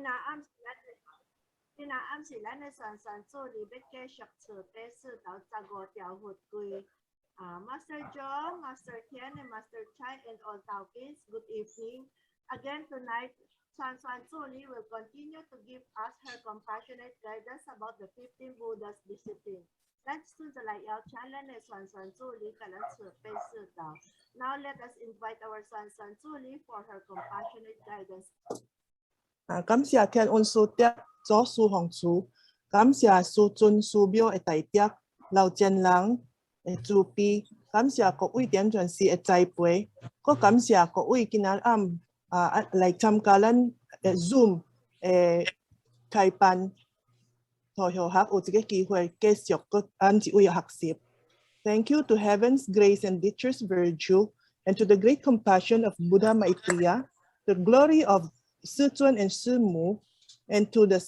暗是咱的酸酸助理要继续找第4到15条佛规。Master John, Master Ken, and Master Chai, and all Taukins, good evening. Again tonight, Shuan Zuli will continue to give us her compassionate guidance about the 15 Buddha's discipline. Let's do the layout channel and Shuan Zuli Now let us invite our Shuan Zuli for her compassionate guidance. 感謝天恩師爹左師紅主，感謝師尊師廟嘅大爹，老前人嘅慈悲，感謝各位點傳師嘅栽培，我感謝各位今日暗嚟參加咱嘅 Zoom 嘅開辦，同學學有一個機會繼續個按一位學習。Thank you to heaven's grace and nature's virtue, and to the great compassion of Buddha Maitreya, the glory of Sichuan and Simu, and to the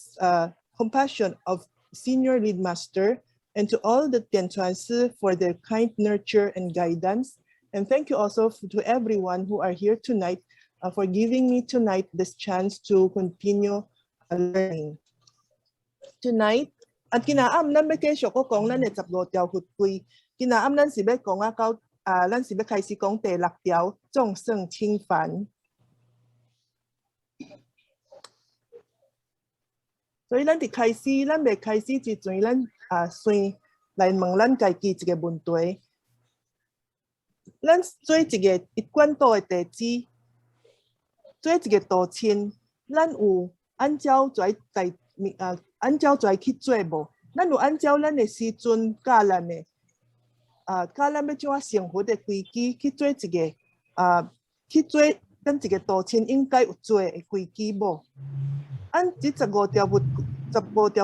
compassion of Senior Lead Master, and to all the Tianchuansi for their kind nurture and guidance. And thank you also to everyone who are here tonight for giving me tonight this chance to continue learning. Tonight, at kinaam nan may kesyo ko kong nan et sapgo tiao hutpui, kinaam nan sibe kong akaw lan sibe kaisi kong te lak tiao, zhong seng qing fan. 所以咱哋開始，咱未開始之前，咱先來問咱家己一個問題。咱做一個一貫道嘅弟子，做一個道親，咱有按照去做無？咱有按照咱嘅師尊教咱嘅教咱要怎啊生活嘅規矩去做一個去做咱一個道親應該有做嘅規矩無？ 按這15條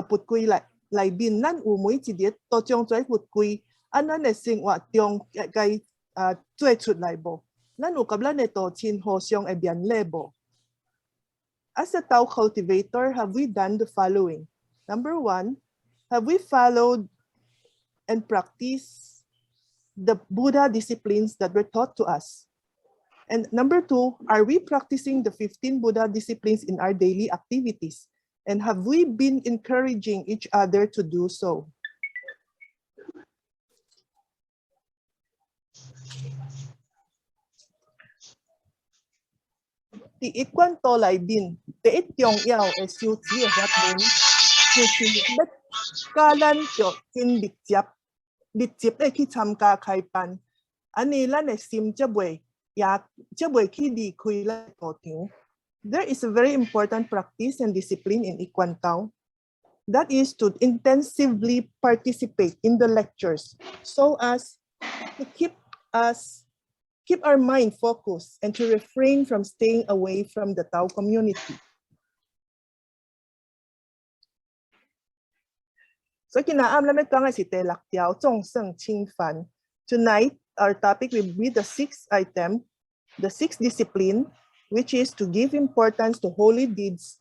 佛規內面，咱有每一日都將這佛規按咱的生活中該做出來無？咱有甲咱的道親互相的勉勵無？ As a Tao cultivator, have we done the following? Number 1, have we followed and practiced the Buddha disciplines that were taught to us? And number 2, are we practicing the 15 Buddha disciplines in our daily activities? And have we been encouraging each other to do so? The I-Kuan 道內面第一重要嘅修持嘅法門，就是要教咱着真密接嘅去參加開辦，安尼咱嘅心才袂。 There is a very important practice and discipline in I-Kuan Tao. That is to intensively participate in the lectures so as to keep our mind focused and to refrain from staying away from the Tao community. So kinaam namin kanga si telak tiao zong seng qing fan. Tonight, our topic will be the 6th item, the 6th discipline, which is to give importance to holy deeds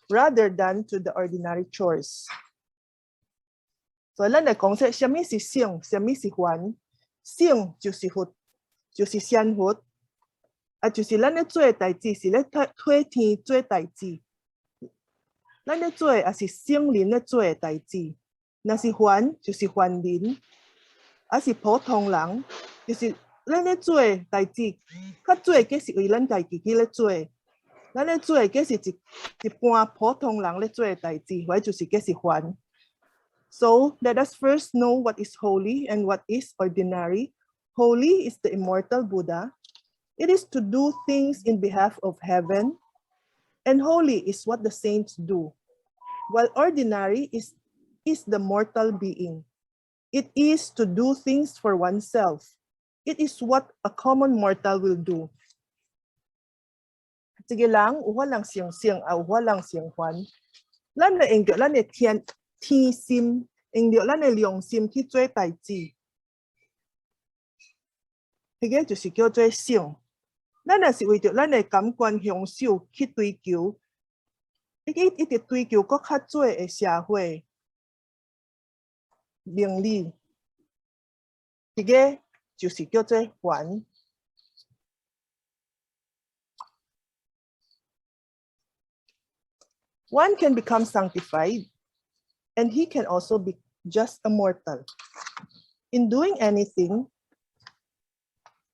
rather than to the ordinary chores. So, 咱來講說，什麼是聖，什麼是還？聖就是佛，就是善佛，就是咱咧做嘅代志，是咧替天做代志。咱咧做也是聖人咧做嘅代志。若是還，就是還人。 還是普通人，就是咱咧做代志，較做嘅是為咱家己去咧做，咱咧做嘅是一般普通人咧做嘅代志，或者就是嘅是還。So let us first know what is holy and what is ordinary. Holy is the immortal Buddha. It is to do things in behalf of heaven, and holy is what the saints do, while ordinary is the mortal being. It is to do things for oneself. It is what a common mortal will do. Sige lang, uwa lang siyang uwa lang siyang huan. Lan na ingyo, lan na thiên sim, ingyo, lan na liong sim ki zui tai ji. Hige就是叫做性。咱若是為着咱的感官享受去追求，一直追求更較多的社會名利，這個就是叫做還。One can become sanctified, and he can also be just a mortal. In doing anything,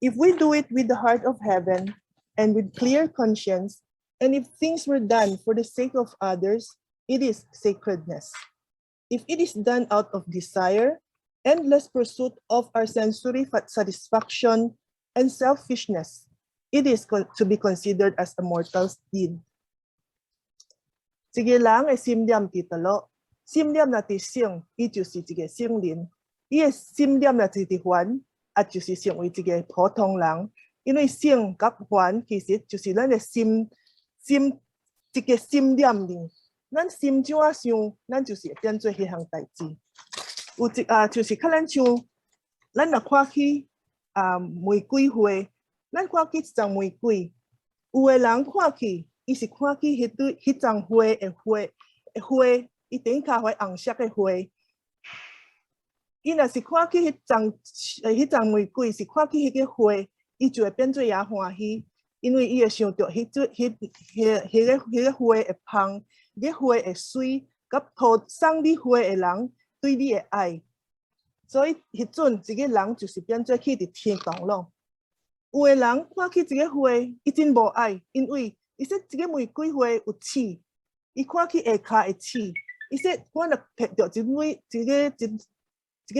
if we do it with the heart of heaven and with clear conscience, and if things were done for the sake of others, it is sacredness. If it is done out of desire, endless pursuit of our sensory satisfaction and selfishness, it is to be considered as a mortal deed. Sige lang ay simdiam ti talo. Simdiam na ti siyang itusi sige siyang lin. Iya simdiam na ti Juan at yusi siyang ui sige potong lang. Inoy siyang kap Juan kisit yusi lang na sim sige simdiam din. Nan sim jua siyang nan yusi pian zui hihang tai ji. Yusi kalan siyang lan na kwa ki mui kui hui. Lan kwa ki zang mui kui. Uwe lang kwa ki. 伊是看起迄张花的花，伊顶下会红色的花。伊若是看起迄张玫瑰，是看起迄个花，伊就会变做也欢喜，因为伊会想到迄个花会香，迄个花会水，甲土送你花的人对你的爱，所以迄阵一个人就是变做去伫天堂咯。有的人看起一个花，伊真无爱，因为 伊说这个玫瑰花有刺，伊看起下骹会刺。伊说我若拍到一个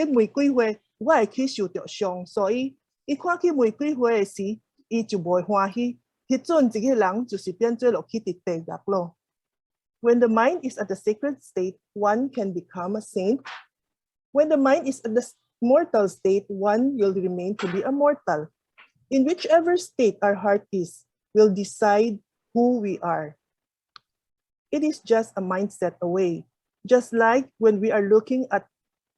玫瑰花，我会去受到伤，所以伊看起玫瑰花的时，伊就袂欢喜。迄阵一个人就是变做落去伫地狱咯。When the mind is at the sacred state, one can become a saint. When the mind is at the mortal state, one will remain to be a mortal. In whichever state our heart is, will decide who we are. It is just a mindset away. Just like when we are looking at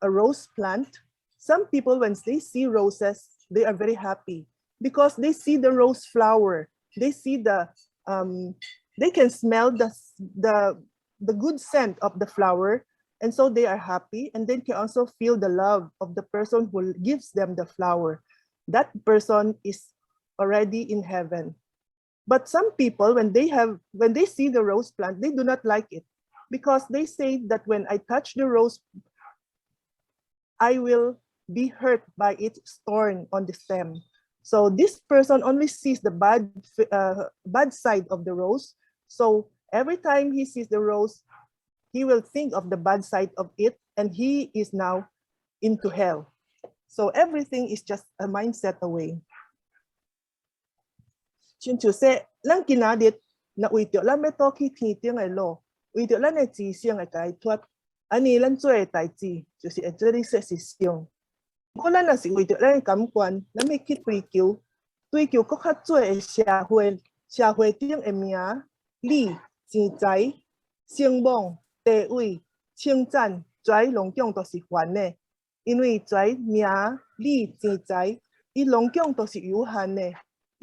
a rose plant, some people, when they see roses, they are very happy because they see the rose flower. They see they can smell the good scent of the flower, and so they are happy, and they can also feel the love of the person who gives them the flower. That person is already in heaven. But some people, when they see the rose plant, they do not like it because they say that when I touch the rose, I will be hurt by its thorn on the stem. So this person only sees the bad side of the rose. So every time he sees the rose, he will think of the bad side of it, and he is now into hell. So everything is just a mindset away. 像就是咱今仔日，若为着咱要倒去天顶的路，为着咱的志向的解脱，安尼咱做的代志，就是会做你说是上。不过咱若是为着咱的感官，咱要去追求搁较多的社会顶的名、利、钱财、声望、地位、称赞，跩拢讲都是烦的，因为跩名、利、钱财，伊拢讲都是有限的。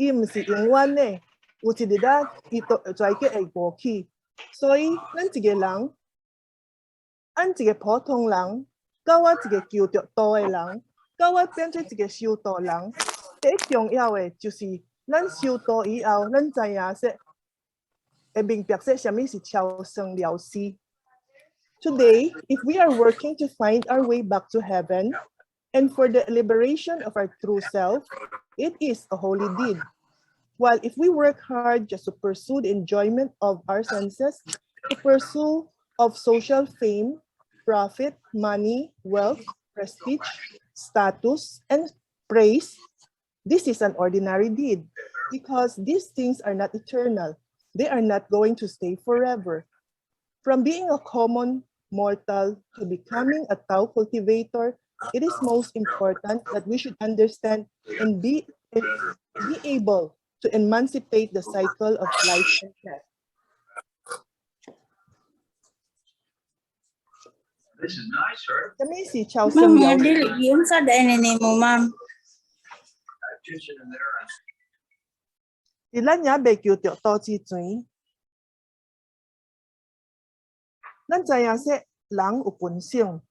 伊唔是永远的，有一日啊，伊都跩个会过去。所以，咱一个人，按一个普通人，到我一个求着道的人，到我变做一个修道人，最重要的就是咱修道以后，咱知影说，会明白说什么是超生了死。Today, if we are working to find our way back to heaven, and for the liberation of our true self, it is a holy deed. While if we work hard just to pursue the enjoyment of our senses, to pursue of social fame, profit, money, wealth, prestige, status, and praise, this is an ordinary deed because these things are not eternal. They are not going to stay forever. From being a common mortal to becoming a Tao cultivator, it is most important that we should understand and be able to emancipate the cycle of life and death. This is nice, right? Kami si Chow Sung Yao. Ma'am, dili yun sa daan mo, ma'am. Attention in there. Sila niya被叫着多之水。咱知影说人有本性，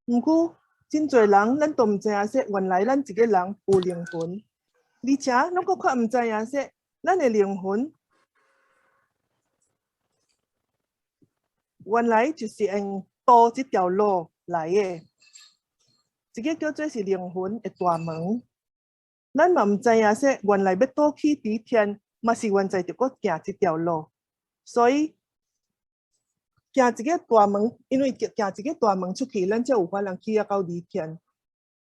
不过真侪人咱都唔知影说原来咱一个人有灵魂，而且咱佫较唔知影说咱的灵魂原來就是用道這條路來嘅，這個叫做是靈魂嘅大門。咱嘛唔知影說原來要倒去佇天，嘛是原在着個行這條路，所以行這個大門，因為行這個大門出去，咱才有法通去到離天。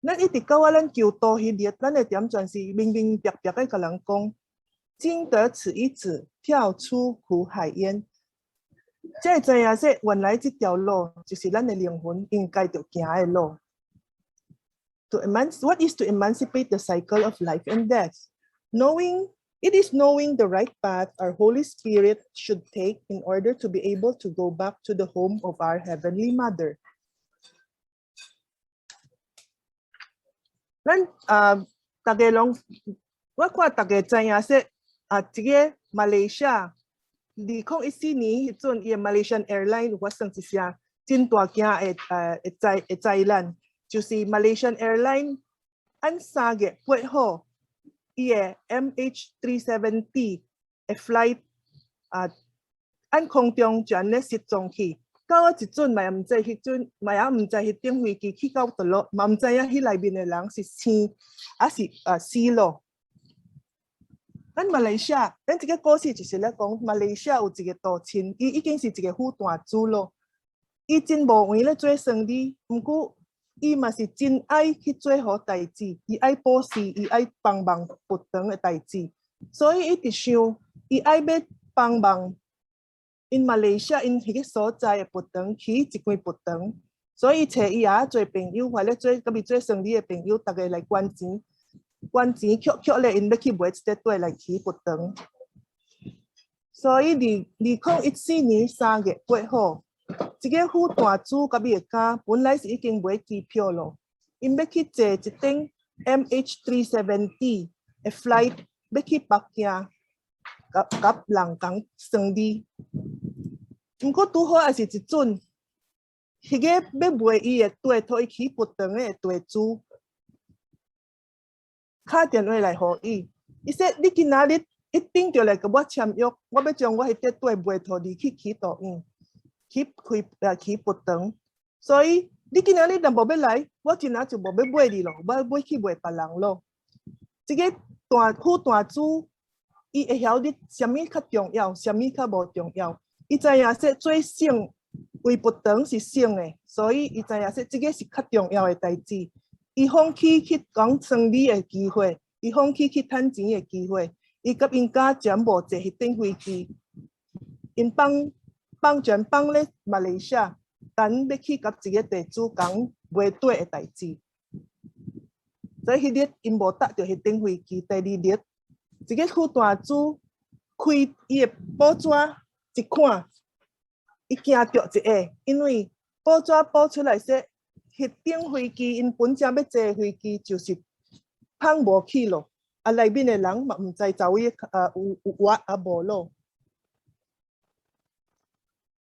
咱一直到我咱求道迄日，咱的點全是明明白白嘅甲人講，經得此一指，跳出苦海淵。即係知影說，原來這條路就是咱的靈魂應該要行嘅路。What is to emancipate the cycle of life and death? It is knowing the right path our Holy Spirit should take in order to be able to go back to the home of our Heavenly Mother. 咱大家攏，我看大家知影說，這個馬來西亞2014年迄陣，伊個 Malaysian Airline 發生一聲真大件嘅災難，就是 Malaysian Airline 按3月8號，伊個 MH370 嘅 flight 按空中就安尼失蹤去。到我一陣，嘛也唔知迄陣，嘛也唔知迄頂飛機去到倒落，嘛唔知影迄內面嘅人是生還是死咯。咱馬來西亞，咱這個故事就是咧講，馬來西亞有一個大親，伊已經是一個富大主咯。伊真無緣咧做生意，毋過伊嘛是真愛去做好代志，伊愛保持，伊愛幫忙不同嘅代志，所以伊直想，伊愛要幫忙。因馬來西亞因迄個所在嘅不同起一間不同，所以找伊也做朋友，或者做甲伊做生意嘅朋友，大家來捐錢，抾咧，因要去買一個綴來起不同。所以2014年3月8號，這個副大主甲伊個家本來是已經買機票咯，因要去坐一頂 MH370 嘅 flight 要去北京。甲人講生意，毋過拄好也是一陣，迄個要賣伊個地土伊起不同個地主，打電話來互伊，伊說你今仔日一定要來甲我簽約，我要將我迄個地賣土你去起倒院，起不同，所以你今仔日若無要來，我真仔就無要賣你咯，我要去賣別人咯。這個副大主。伊會曉你什麼較重要，什麼較無重要。伊知影說做省為不同是省的，所以伊知影說這個是較重要的代志。伊放棄去講生意的機會，伊放棄去賺錢的機會，伊甲因家全部坐迄頂飛機，因全放咧馬來西亞，等要去甲一個地主講賣地的代志。所以迄日因無搭到迄頂飛機，第2日。這個副大主開伊個報紙一看，伊驚到一下，因為報紙報出來說，迄頂飛機因本正要坐飛機就是放無去咯，內面的人嘛唔知走位有活啊無咯，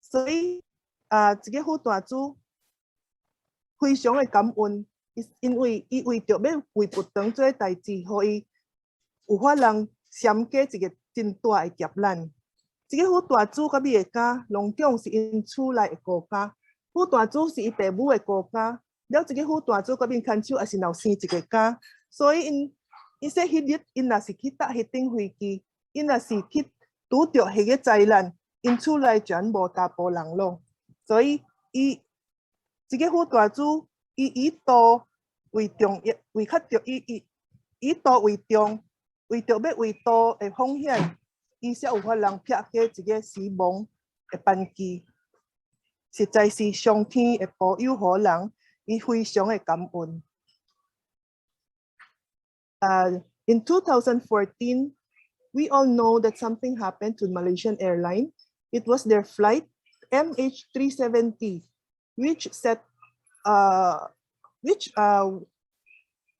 所以這個副大主非常的感恩，因為伊為着要為不同做代志，互伊。有法人閃過一個真大嘅劫難。這個副大主甲伊個家，攏總是因厝內嘅顧家。副大主是伊爸母嘅顧家，了這個副大主甲因牽手，也是有生一個家。所以因說迄日，因若是去搭迄頂飛機，因若是去拄着迄個災難，因厝內全無大部人咯。所以這個副大主，以道為重，為較重，以道為重。為着要為道的風險，伊才有法人撇下一個死亡的班機，實在是上天的保佑予人，伊非常的感恩。In 2014, we all know that something happened to Malaysian Airline. It was their flight MH370, which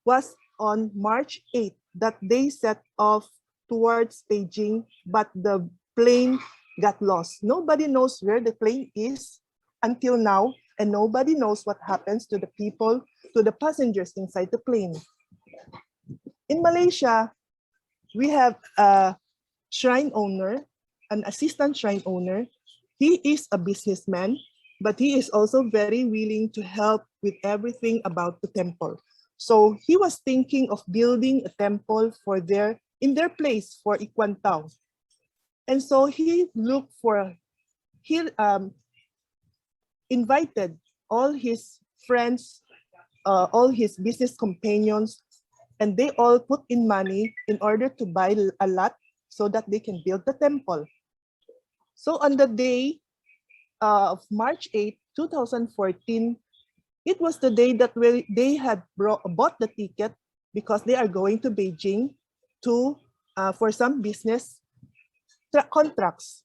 was on March 8th. That they set off towards Beijing, but the plane got lost. Nobody knows where the plane is until now, and nobody knows what happens to the people, to the passengers inside the plane. In Malaysia, we have a shrine owner, an assistant shrine owner. he is a businessman, but he is also very willing to help with everything about the temple. So he was thinking of building a temple in their place for I-Kuan Tao. And so he invited all his friends, all his business companions, and they all put in money in order to buy a lot so that they can build the temple. So on the day of March 8, 2014, it was the day that they had bought the ticket because they are going to Beijing for some business contracts.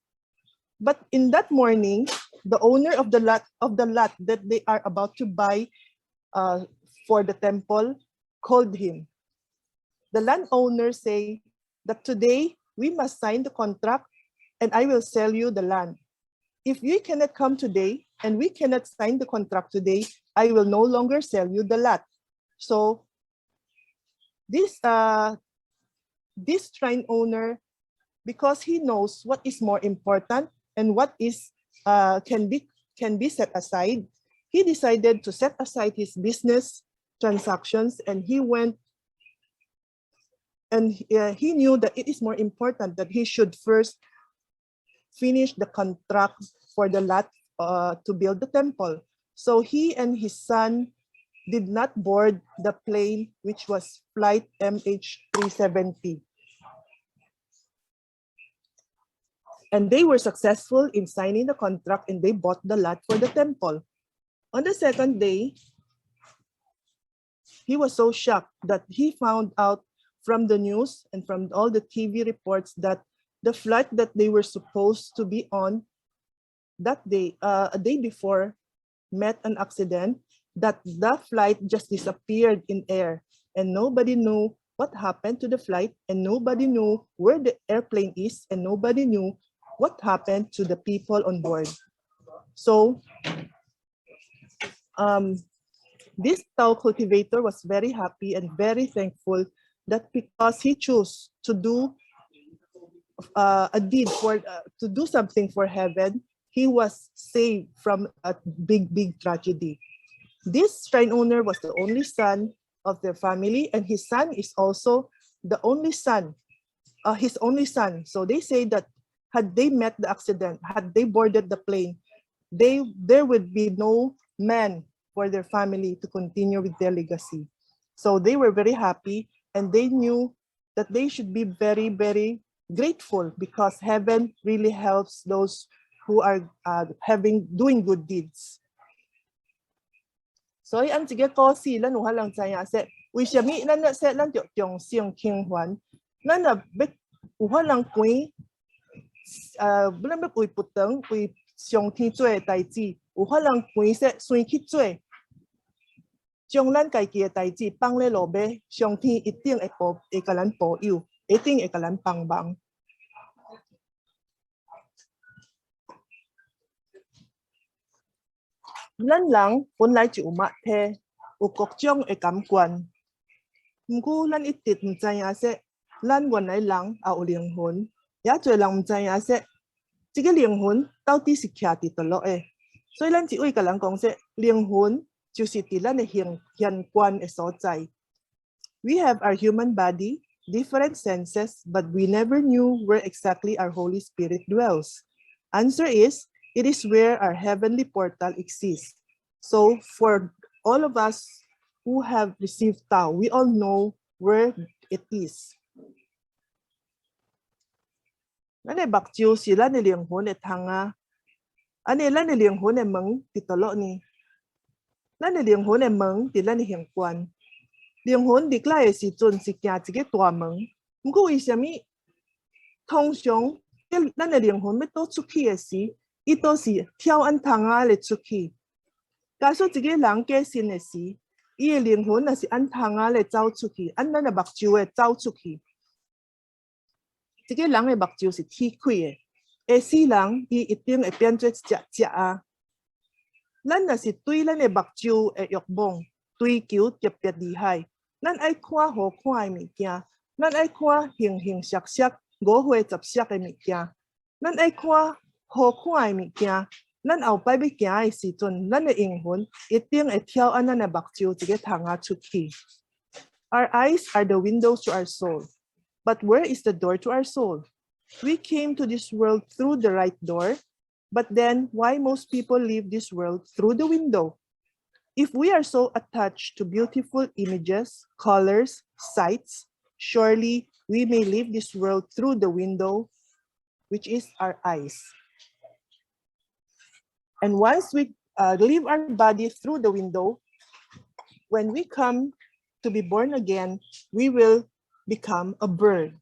But in that morning, the owner of the lot that they are about to buy for the temple called him. The landowner say that today we must sign the contract and I will sell you the land. If you cannot come today and we cannot sign the contract today, I will no longer sell you the lot. So this shrine owner, because he knows what is more important and what is can be set aside, he decided to set aside his business transactions, and he went and he knew that it is more important that he should first finish the contract for the lot to build the temple. So he and his son did not board the plane, which was flight MH370. And they were successful in signing the contract and they bought the lot for the temple. On the second day, he was so shocked that he found out from the news and from all the TV reports that the flight that they were supposed to be on that day, a day before, met an accident, that the flight just disappeared in air and nobody knew what happened to the flight and nobody knew where the airplane is and nobody knew what happened to the people on board. So this Tao cultivator was very happy and very thankful that because he chose to do a deed to do something for heaven, he was saved from a big tragedy. This shrine owner was the only son of their family, and his son is also the only son, his only son. So they say that had they met the accident, had they boarded the plane, there would be no man for their family to continue with their legacy. So they were very happy, and they knew that they should be very grateful because heaven really helps those who are doing good deeds. So ang sige ko sila no halang saya se we siya mi nan na se lan tiok tiong siang king huan nan na bet halang kui bulan be kui puteng kui siang thi zui tai ji halang kui se sui ki zui trong lan kai kia tai ji pang le lo be siang thi一定会个人保佑一定会个人帮忙。咱人本來就有默體，有各種嘅感官。不過咱一直唔知影說，咱原來人也有靈魂，也侪人唔知影說，這個靈魂到底是徛佇佗落嘅。所以咱一位甲人講說，靈魂就是佇咱嘅現觀嘅所在。We have our human body, different senses, but we never knew where exactly our Holy Spirit dwells. Answer is, it is where our heavenly portal exists. So for all of us who have received Tao, we all know where it is. 咱嘅目睭是咱嘅靈魂嘅窗啊，安尼咱嘅靈魂嘅門佇佗落呢？咱嘅靈魂嘅門佇咱嘅現觀，靈魂入來嘅時陣是行一個大門，不過為什麼通常咱嘅靈魂要倒出去嘅時？伊都是跳按窗仔嚟出去。假使一個人過身嘅時，伊嘅靈魂也是按窗仔嚟走出去，按咱嘅目睭嘅走出去。一個人嘅目睭是天開嘅，會死人伊一定會變做一隻啊。咱若是對咱嘅目睭嘅慾望追求特別厲害，咱愛看好看嘅物件，咱愛看形形色色、五花十色嘅物件，咱愛看好看的物件，咱后摆要行的时阵，咱的灵魂一定会跳按咱的目睭一个窗仔出去。Our eyes are the windows to our soul. But where is the door to our soul? We came to this world through the right door, but then why most people leave this world through the window? If we are so attached to beautiful images, colors, sights, surely we may leave this world through the window, which is our eyes. And once we leave our body through the window, when we come to be born again, we will become a bird.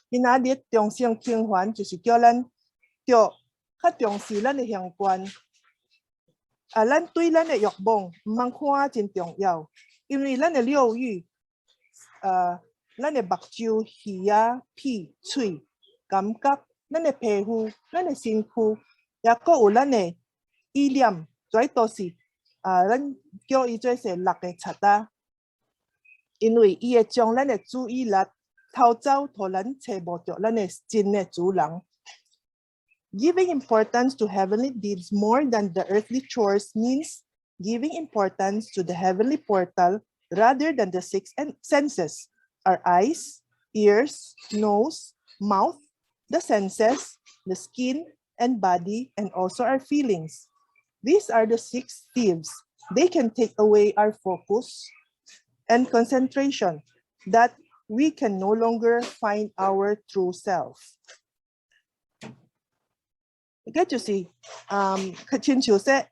今仔日重性平凡就是叫咱着较重视咱的相关，咱对咱的欲望唔通看真重要，因为咱的六欲，咱的目睭、耳、鼻、嘴、感觉，咱的皮肤、咱的身躯，也佫有咱的意念，这都是咱叫伊做是六个贼仔，因为伊会将咱的注意力偷走，互咱找无着咱的真的主人。Giving importance to heavenly deeds more than the earthly chores means giving importance to the heavenly portal rather than the six senses: our eyes, ears, nose, mouth, the senses, the skin and body, and also our feelings. These are the six thieves. They can take away our focus and concentration, that we can no longer find our true self. 这就是，亲像说，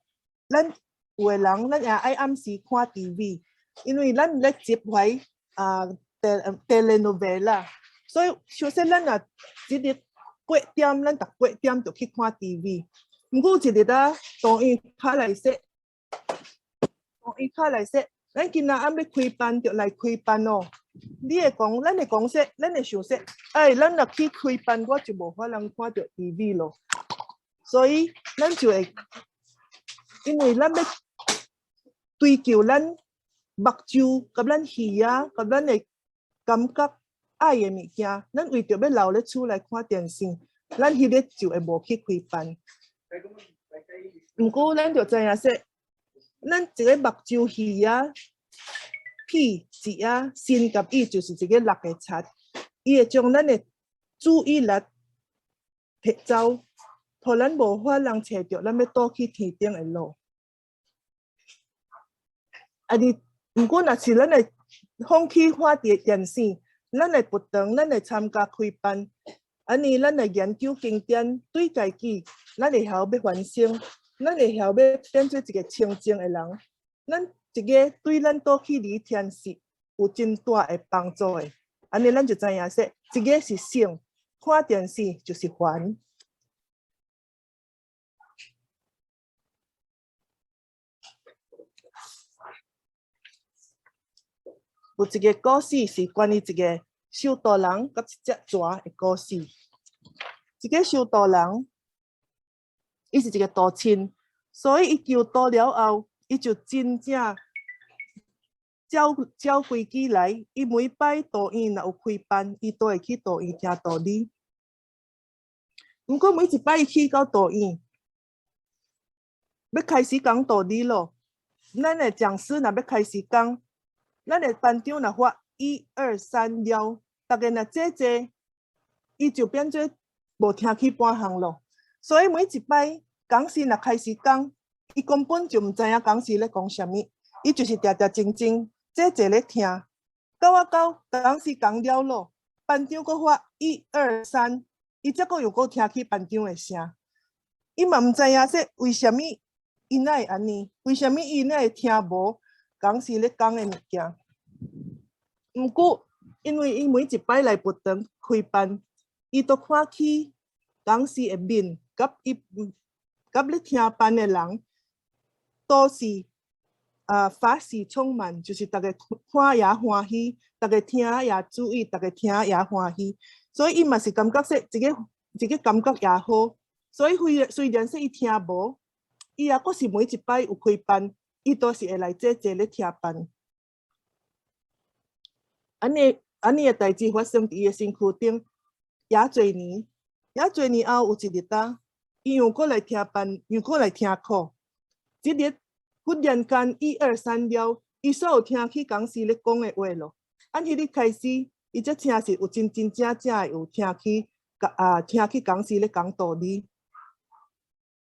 咱有的人，咱也爱暗时看 TV， 因为咱咧接怀telenovela， 所以像说咱啊，一日8点，咱逐8点就去看 TV。不过一日啊，同伊卡来说，咱今仔暗要开班就来开班哦。你会讲，咱会讲说，咱会想说，咱若去开班，我就无法通看到 TV 咯。所以咱就会，因为咱要追求咱目睭、甲咱耳、甲咱的感觉爱的物件，咱为着要留咧厝来看电视，咱迄日就会无去开班。不过咱就知影说，咱一个目睭、耳、鼻、舌、身甲意就是一个六个贼，伊会将咱的注意力摕走。互咱无法通找着咱要倒去天顶的路。不过若是咱会放弃看电视，咱会不断，咱会参加开班，咱会研究经典，对家己，咱会晓要反省，咱会晓要变做一个清净的人，咱一个对咱倒去离天是有真大的帮助的。咱就知影说，一个是圣，看电视就是烦。有一个故事是关于一个修道人甲一只蛇的故事。一个修道人，伊是一个道亲，所以伊求道了后，伊就真正照规矩来。伊每摆道院若有开班，伊都会去道院听道理。不过每一摆伊去到道院，要开始讲道理咯。咱的讲师若要开始讲。咱的班长若发1、2、3了，大家若坐，伊就变做无听去半项咯。所以每一摆讲师若开始讲，伊根本就毋知影讲师咧讲啥物，伊就是定定静静坐咧听。到讲师讲了咯，班长佫发1、2、3，伊则佫又佫听去班长的声。伊嘛毋知影说为虾米伊哪会安尼，为虾米伊哪会听无？讲师咧讲的物件，毋过因为伊每一摆来不断开班，伊都看起讲师的面，甲咧听班的人，都是法喜充满，就是大家看也欢喜，大家听也注意，大家听也欢喜，所以伊嘛是感觉说一个感觉也好，所以虽然说伊听无，伊也阁是每一摆有开班。伊都是会来坐咧听班，安尼的代志发生伫伊的身躯顶也侪年，也做年后有一日啊，伊又过来听班，又过来听课。这日忽然间1、2、3了，伊所有听去讲师咧讲的话咯。按迄日开始，伊才听是有真正有听去讲师咧讲道理。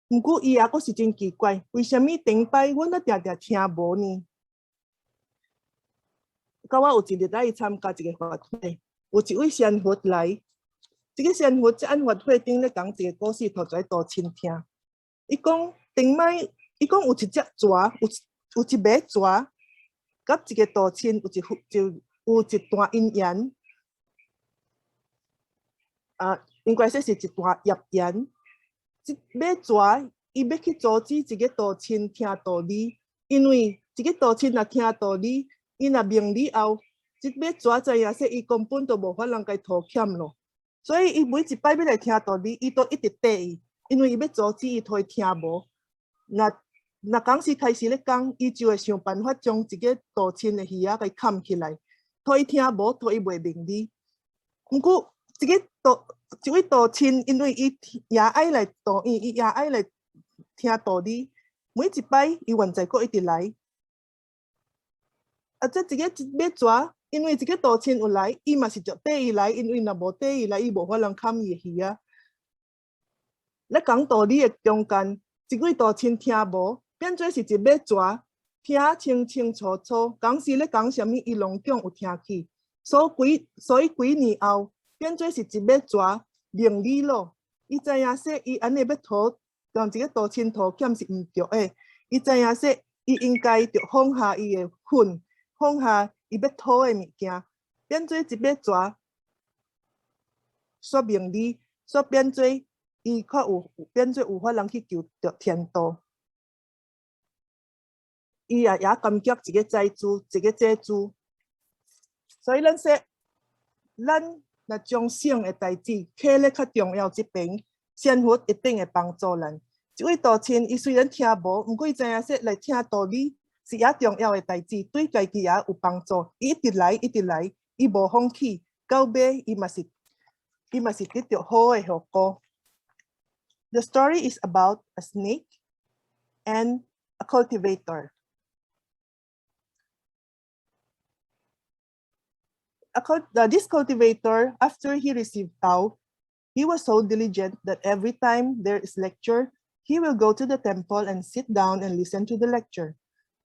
毋过伊也阁是真奇怪，为什么顶摆阮啊定定听无呢？到我有一日来参加一个法会，有一位仙佛来，这个仙佛在按法会顶咧讲一个故事，互在道亲听。伊讲顶摆，伊讲有一只蛇，有一尾蛇，甲一个道亲有一段姻缘，应该说是一段业缘。这尾蛇伊要去阻止一个道亲听道理，因为一个道亲若听道理。伊若明理后，即尾蛇知影说伊根本都无法通甲拖欠咯，所以伊每一摆要来听道理，伊都一直缀伊，因为伊要阻止伊拖听无。若讲是开始咧讲，伊就会想办法将一个道亲的耳仔给砍起来，拖伊听无，拖伊袂明理。毋过一位道亲，因为伊也爱来道义，伊也爱来听道理，每一摆伊原在阁一直来。这一个尾蛇，因为一个道亲有来，伊嘛是就缀伊来，因为若无缀伊来，伊无法通砍伊的耳仔。咧讲道理的中间，一位道亲听无，变做是一尾蛇，听清清楚楚，讲是咧讲什么，伊拢讲有听去。所以几年后，变做是一尾蛇明理咯。伊知影说，伊安尼要讨让一个道亲讨欠是毋对的。伊知影说，伊应该着放下伊的恨。放下伊要讨的物件，变做一尾蛇，说明理，说变做伊较有变做有法通去求着天道。伊也感激一个财主，一个祭主。所以咱说，咱若将性的代志放咧较重要这边，仙佛一定会帮助咱。一位道亲，伊虽然听无，毋过伊知影说来听道理。是也重要的代志，对家己也有帮助。伊一直来，伊无放弃，到尾伊嘛是得到好的效果。The story is about a snake and a cultivator. This cultivator, after he received Tao, he was so diligent that every time there is lecture, he will go to the temple and sit down and listen to the lecture.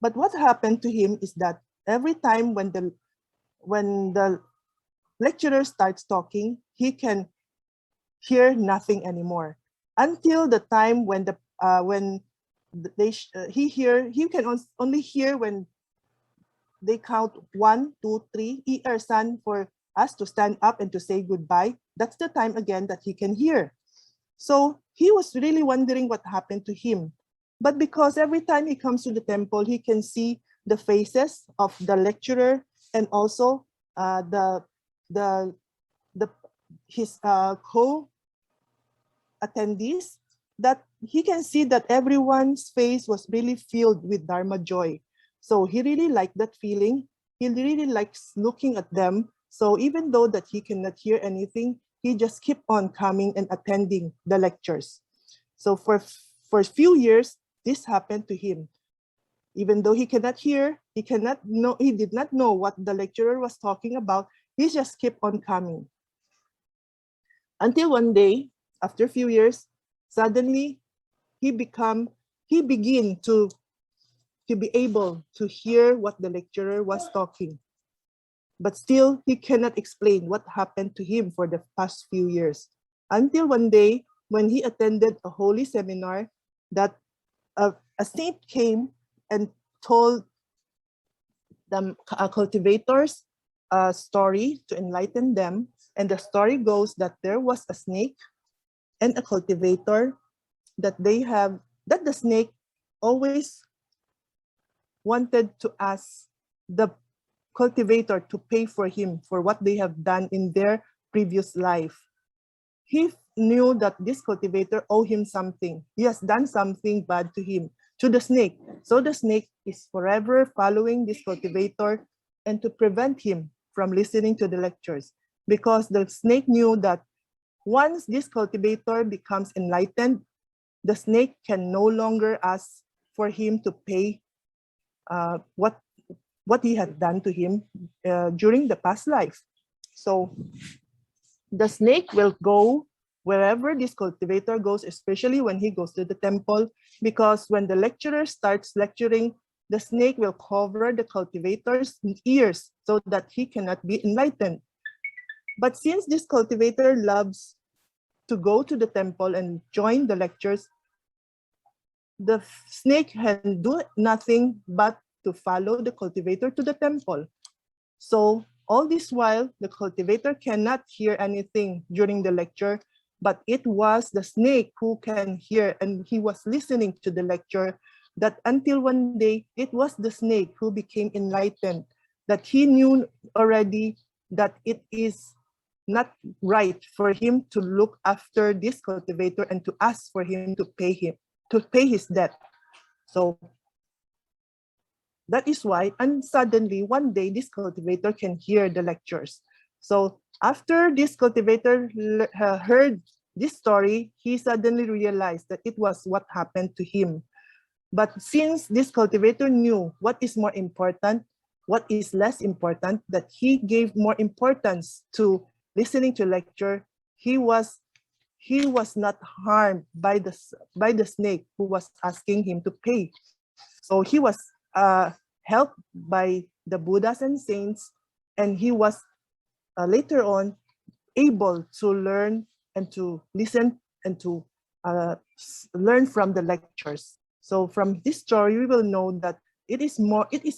But what happened to him is that every time when the lecturer starts talking, he can hear nothing anymore until the time when he can only hear when they count 1, 2, 3, 1, 2, 3 for us to stand up and to say goodbye. That's the time again that he can hear. So he was really wondering what happened to him. But because every time he comes to the temple, he can see the faces of the lecturer and also his co-attendees, that he can see that everyone's face was really filled with Dharma joy. So he really liked that feeling. He really likes looking at them. So even though that he cannot hear anything, he just keep on coming and attending the lectures. So for a few years, this happened to him. Even though he cannot hear, he did not know what the lecturer was talking about, he just kept on coming. Until one day, after a few years, suddenly he began to be able to hear what the lecturer was talking. But still, he cannot explain what happened to him for the past few years. Until one day, when he attended a holy seminar, that a saint came and told the cultivators a story to enlighten them. And the story goes that there was a snake and a cultivator that the snake always wanted to ask the cultivator to pay for him for what they have done in their previous life. He knew that this cultivator owed him something. He has done something bad to him, to the snake. So the snake is forever following this cultivator and to prevent him from listening to the lectures, because the snake knew that Once this cultivator becomes enlightened, the snake can no longer ask for him to pay what he had done to him during the past life. So the snake will go wherever this cultivator goes, especially when he goes to the temple, because when the lecturer starts lecturing, the snake will cover the cultivator's ears so that he cannot be enlightened. But since this cultivator loves to go to the temple and join the lectures, the snake can do nothing but to follow the cultivator to the temple. So all this while, the cultivator cannot hear anything during the lecture, but it was the snake who can hear, and he was listening to the lecture, that until one day, it was the snake who became enlightened, that he knew already that it is not right for him to look after this cultivator and to ask for him to pay his debt. So that is why, and suddenly one day this cultivator can hear the lectures. So after this cultivator heard this story, he suddenly realized that it was what happened to him. But since this cultivator knew what is more important, what is less important, that he gave more importance to listening to lecture, he was not harmed by the snake who was asking him to pay. So he was helped by the Buddhas and saints, and he was later on able to learn and to listen and to learn from the lectures. So from this story, we will know that it is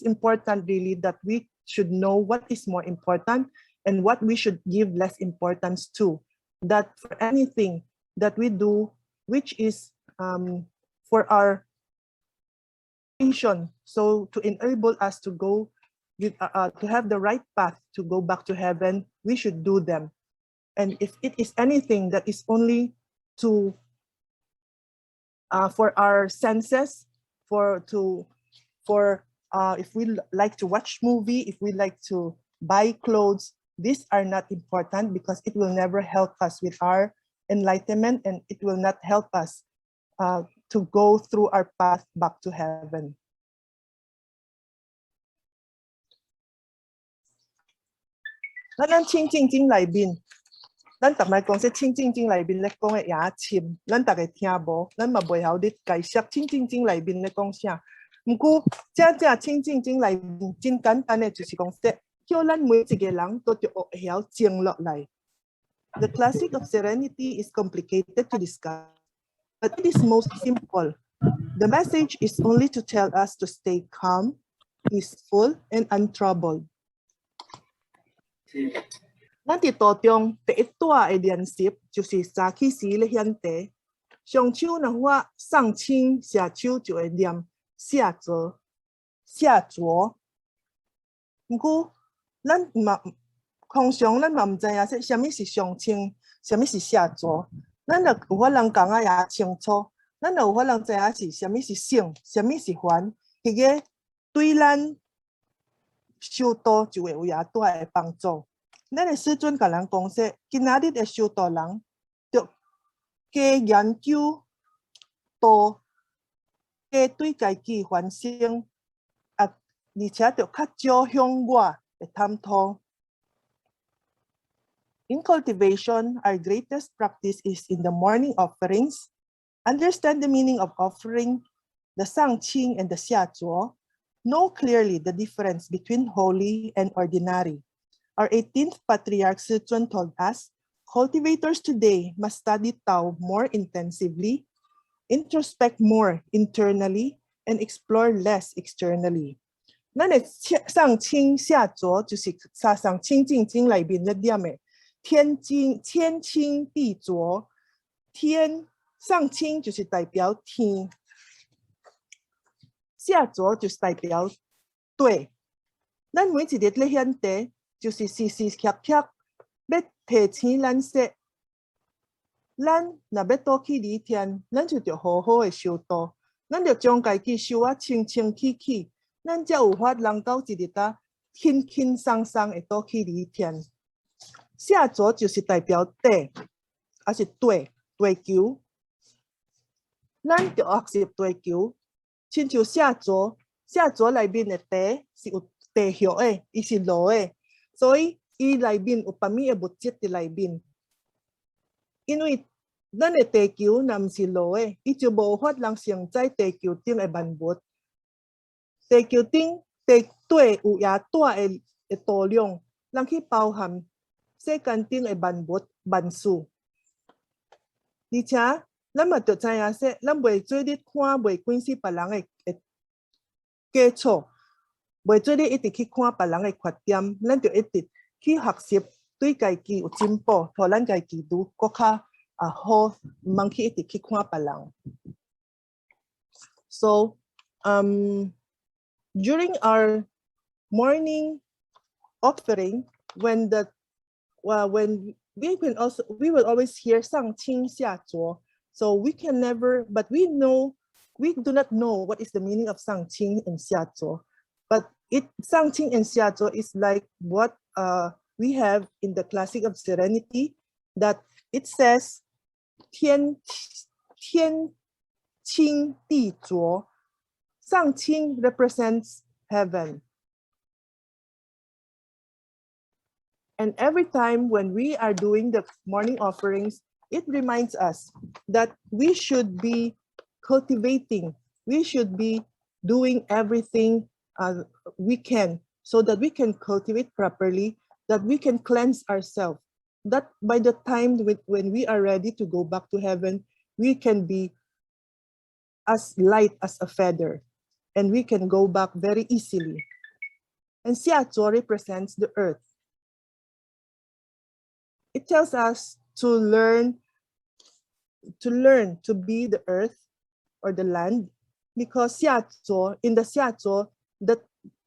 important really that we should know what is more important and what we should give less importance to. That for anything that we do, which is for our vision, so to enable us to go with, to have the right path to go back to heaven, we should do them. And if it is anything that is only to for our senses, if we like to watch movie, if we like to buy clothes, these are not important because it will never help us with our enlightenment, and it will not help us to go through our path back to heaven.咱清净经里面，咱逐摆讲说清净经里面咧讲嘅牙签，咱大家听无，咱嘛袂晓咧解释清净经里面咧讲啥。不过，正清净经里面真简单嘅，就是讲说，叫咱每一个人都要学晓静落嚟。The classic of serenity is complicated to discuss, but it is most simple. The message is only to tell us to stay calm, peaceful, and untroubled. 咱伫道中第一大嘅练习就是早起时咧显地，上手若我上清，下手就会念下浊。不过，咱通常咱嘛唔知影说什么是上清，什么是下浊。咱就有法人讲啊也清楚，咱就有法人知影是什么是圣，什么是凡，迄个对咱修道就会有也大嘅帮助。咱嘅师尊甲人讲说，今仔日嘅修道人，要加研究道，加对家己反省，而且要较少向外嘅探讨。In cultivation, our greatest practice is in the morning offerings. Understand the meaning of offering, the Sangqing and the Xiazuo. Know clearly the difference between holy and ordinary. Our 18th Patriarch Sichuan told us, cultivators today must study Tao more intensively, introspect more internally, and explore less externally. 咱的上清下浊就是上清净经里面的点的天清地浊，天上清就是代表天，下浊就是代表对。咱每一日咧显地，就是时时刻刻要提醒咱说，咱若要倒去离天，咱就要好好的修道，咱就将家己修啊清清气气，咱才有法能够一日啊轻轻松松的倒去离天。下浊就是代表地，还是地球，咱就学习地球，亲像写作内面的地是有地壳的，伊是路的，所以伊内面有别物的物质伫内面。因为咱的地球若毋是路的，伊就无法通承载地球顶的万物。地球顶底有偌大的度量，能去包含世间顶的万物万事。而且咱嘛着知影说，咱袂做你看袂惯势别人的基础，袂做你一直去看别人的缺点，咱就一直去学习对家己有进步，互咱家己愈搁较好，毋通去一直去看别人。So, during our morning offering, when we will always hear 上清下浊. So we can never, but we do not know what is the meaning of 上清 and 下浊. But sang qing and xia zhuo is like what we have in the Classic of Serenity, that it says 天清地浊. Sang qing represents heaven. And every time when we are doing the morning offerings, it reminds us that we should be cultivating, we should be doing everything we can, so that we can cultivate properly, that we can cleanse ourselves, that by the time when we are ready to go back to heaven, we can be as light as a feather, and we can go back very easily. And Xia Zhuo represents the earth. It tells us to learn to be the earth or the land, because Xia Zhuo, in the Xia Zhuo,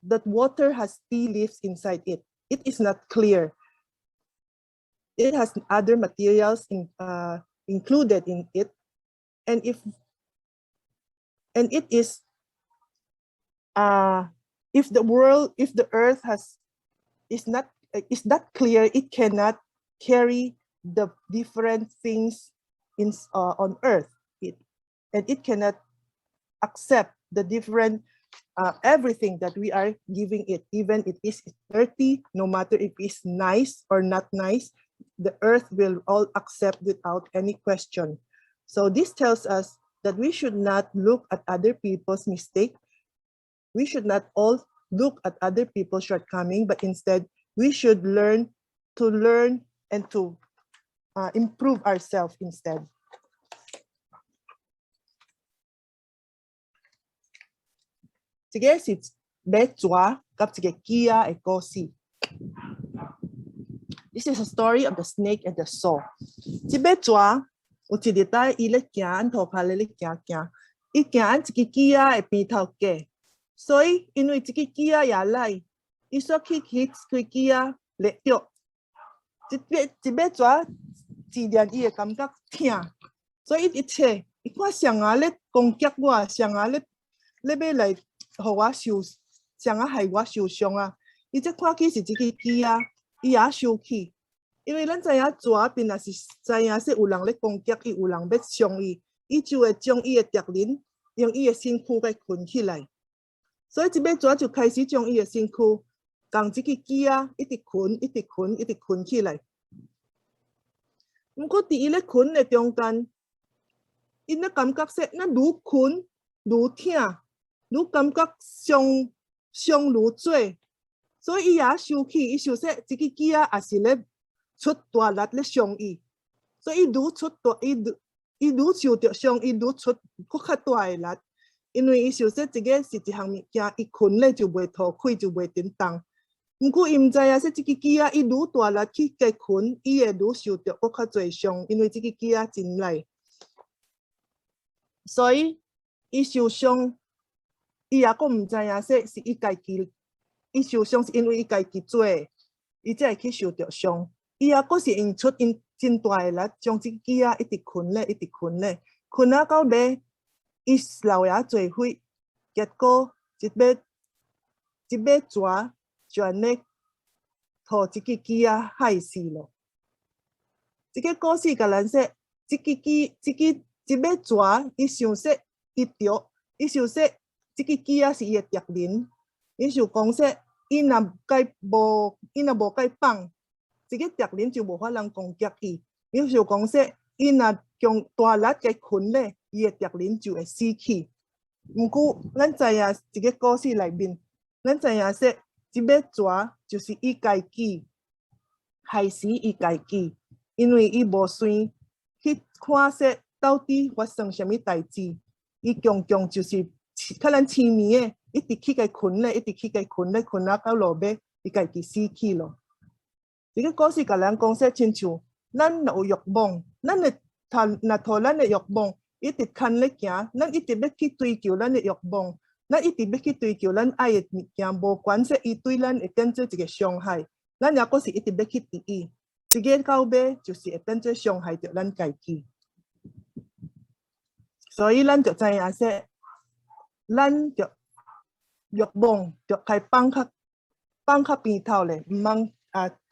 that water has tea leaves inside it. It is not clear. It has other materials included in it, and if the earth is not clear, it cannot carry the different things on earth, and it cannot accept the different everything that we are giving it, even if it is dirty, no matter if it's nice or not nice, the earth will all accept without any question. So this tells us that we should not look at other people's mistake. We should not all look at other people's shortcoming, but instead we should learn and to improve ourselves instead. This is a story of the snake and the saw. 这尾蛇有一日带伊咧行，按涂骹咧行，伊行按一支枝仔的边头过，所以因为这支枝仔也来，伊煞去枝仔勒着。这尾蛇自然伊会感觉痛，所以伊找，伊看谁啊咧攻击我，谁啊咧要来。互我受，谁啊害我受伤啊？伊这看起是一支枝仔，伊也生气，因为咱知影蛇边若是知影说有人咧攻击伊，有人要伤伊，伊就会将伊的敌人用伊的身躯给捆起来。所以这尾蛇就开始将伊的身躯共这支枝仔一直捆起来。不过伫伊咧捆的中间，伊咧感觉说，咱愈捆愈痛。愈感觉伤愈多，所以伊也生气，伊想说这支枝仔也是咧出大力咧伤伊，所以伊愈受着伤，伊愈出搁较大的力，因为伊想说这个是一项物件，伊困咧就袂脱开，就袂振动。不过伊毋知影说这支枝仔伊愈大力去加困，伊会愈受着搁较侪伤，因为这支枝仔真赖，所以伊受伤。伊也阁毋知影说是伊家己，伊受伤是因为伊家己做的，伊才会去受着伤。伊也阁是用出因真大的力，将这枝仔一直捆咧，捆啊到尾，伊老爷做伙，结果一尾蛇就安尼，互这支枝仔害死咯。这个故事甲咱说，这要蛇，伊想说伊着，伊想说这个鸡啊是伊的敌人，伊想讲说，伊若无该放，这个敌人就无法通攻击伊。伊想讲说，伊若用大力给困咧，伊的敌人就会死去。毋过，咱知影这个故事内面，咱知影说，这要蛇就是伊家己害死伊家己，因为伊无算去看说到底发生什么代志，伊强就是可能痴迷的，一直去给困咧，一直去给困咧，困啊到落尾，伊家己死去咯。这个故事甲咱讲说，亲像咱若有欲望，咱若讨咱的欲望，一直看咧行，咱一直要去追求咱的欲望，咱一直要去追求咱爱的物件，无管说伊对咱会变做一个伤害，咱也阁是一直要去伫伊，这个到尾就是会变做伤害着咱家己。所以咱就知影说，咱着欲望着该放较边头咧，毋通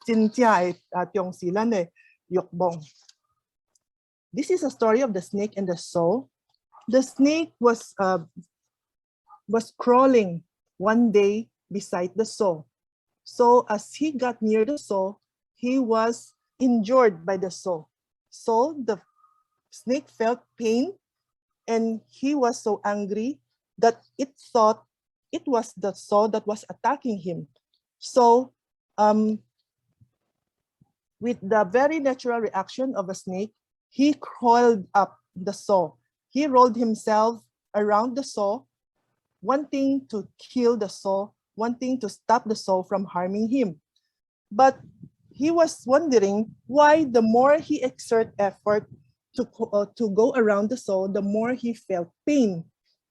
真正的重视咱的欲望。This is a story of the snake and the soul. The snake was crawling one day beside the soul. So as he got near the soul, he was injured by the soul. So the snake felt pain, and he was so angry that it thought it was the soul that was attacking him. So with the very natural reaction of a snake, he crawled up the soul. He rolled himself around the soul, wanting to kill the soul, wanting to stop the soul from harming him. But he was wondering why the more he exerted effort to go around the soul, the more he felt pain,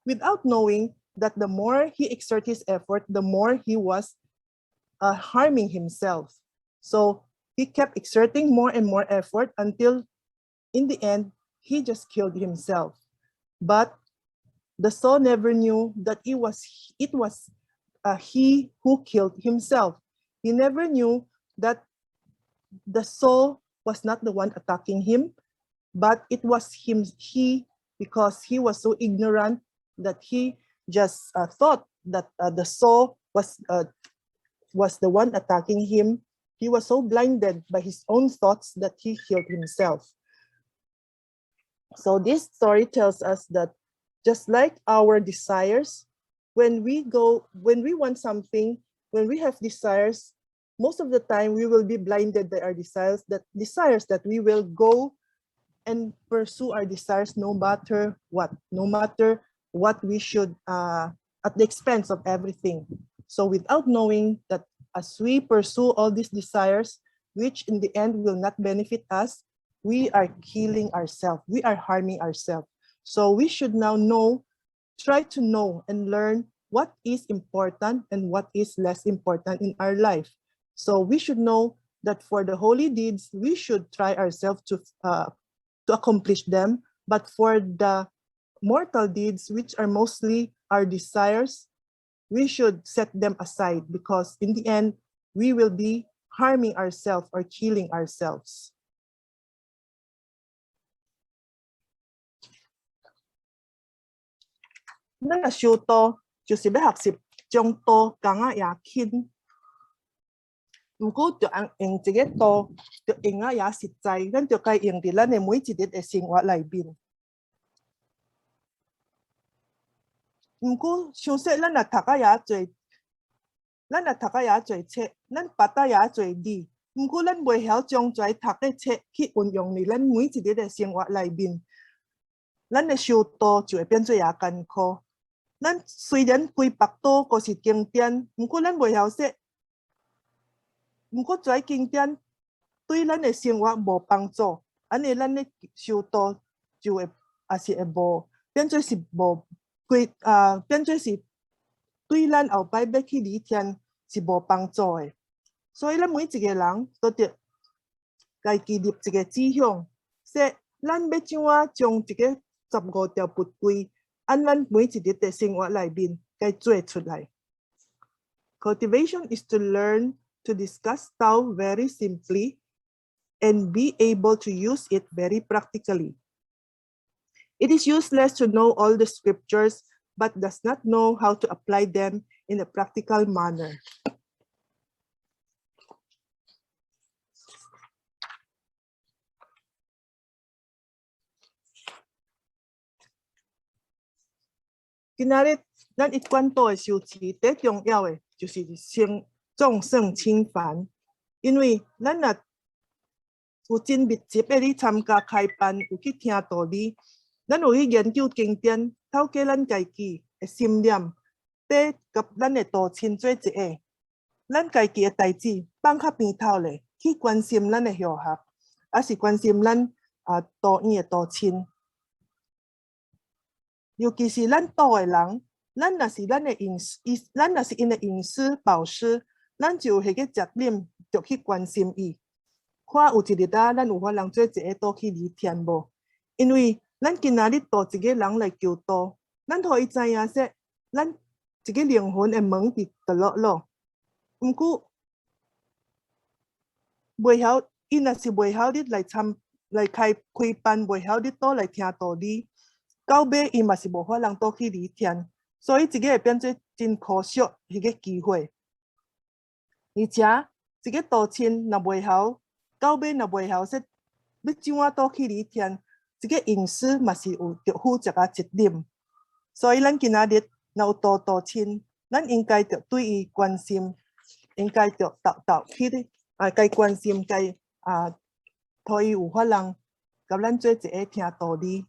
without knowing that the more he exerted his effort, the more he was harming himself. So he kept exerting more and more effort until in the end, he just killed himself. But the soul never knew that it was he who killed himself. He never knew that the soul was not the one attacking him, but it was he, because he was so ignorant that he just thought that the soul was the one attacking him. He was so blinded by his own thoughts that he killed himself. So this story tells us that just like our desires, when we want something, when we have desires, most of the time we will be blinded by our desires that we will go and pursue our desires no matter what we should, at the expense of everything. So without knowing that as we pursue all these desires, which in the end will not benefit us, we are killing ourselves, we are harming ourselves. So we should now try to know and learn what is important and what is less important in our life. So we should know that for the holy deeds, we should try ourselves to accomplish them. But for the mortal deeds, which are mostly our desires, we should set them aside, because in the end, we will be harming ourselves or killing ourselves. Chúng ta修道就是要學習將道講啊也輕，不過就用這個道就用啊也實在，咱就該用喺咱嘅每一日嘅生活裏邊。不過想說咱若讀啊也濟，咱若讀啊也濟冊，咱捌啊也濟字，不過咱袂曉將這讀嘅冊去運用喺咱每一日嘅生活裏邊，咱嘅修道就會變做也艱苦。咱雖然規百道都是經典，不過咱袂曉說，不過這經典對咱的生活無幫助，安尼咱的修道就會也是會無變做是無變做是對咱後擺要去理天是無幫助的。所以咱每一個人都得該建立一個志向，說咱要怎啊將這個15條不歸。按咱每一日嘅生活裏面該做出來。Cultivation is to learn to discuss Tao very simply and be able to use it very practically. It is useless to know all the scriptures, but does not know how to apply them in a practical manner. Kinarit,咱I-Kuan道的修持，最重要的就是众圣清凡。因为咱若有真密集的去参加开班，有去听道理，咱有去研究经典，透过咱家己的心念，跟咱的道亲做一个，咱家己的代志放较边头咧，去关心咱的学校，还是关心咱道院的道亲。尤其是咱道的人，咱若是因的隐私保师，咱就有迄个责任，就去关心伊。看有一日咱有法通做一个道去离天无？因为咱今仔日带一个人来求道，咱互伊知影说，咱一个灵魂的门伫倒落落。毋过，袂晓伊若是袂晓你来开班，袂晓你倒来听道理。到尾伊嘛是无法通倒去离天，所以这个会变做真可惜迄个机会。而且一个道亲若袂晓，到尾若袂晓说要怎啊倒去离天，这个隐私嘛是有着负责啊责任。所以咱今仔日若有道亲，咱应该着对伊关心，应该着豆去该关心，该互伊有法通甲咱做一个听道理。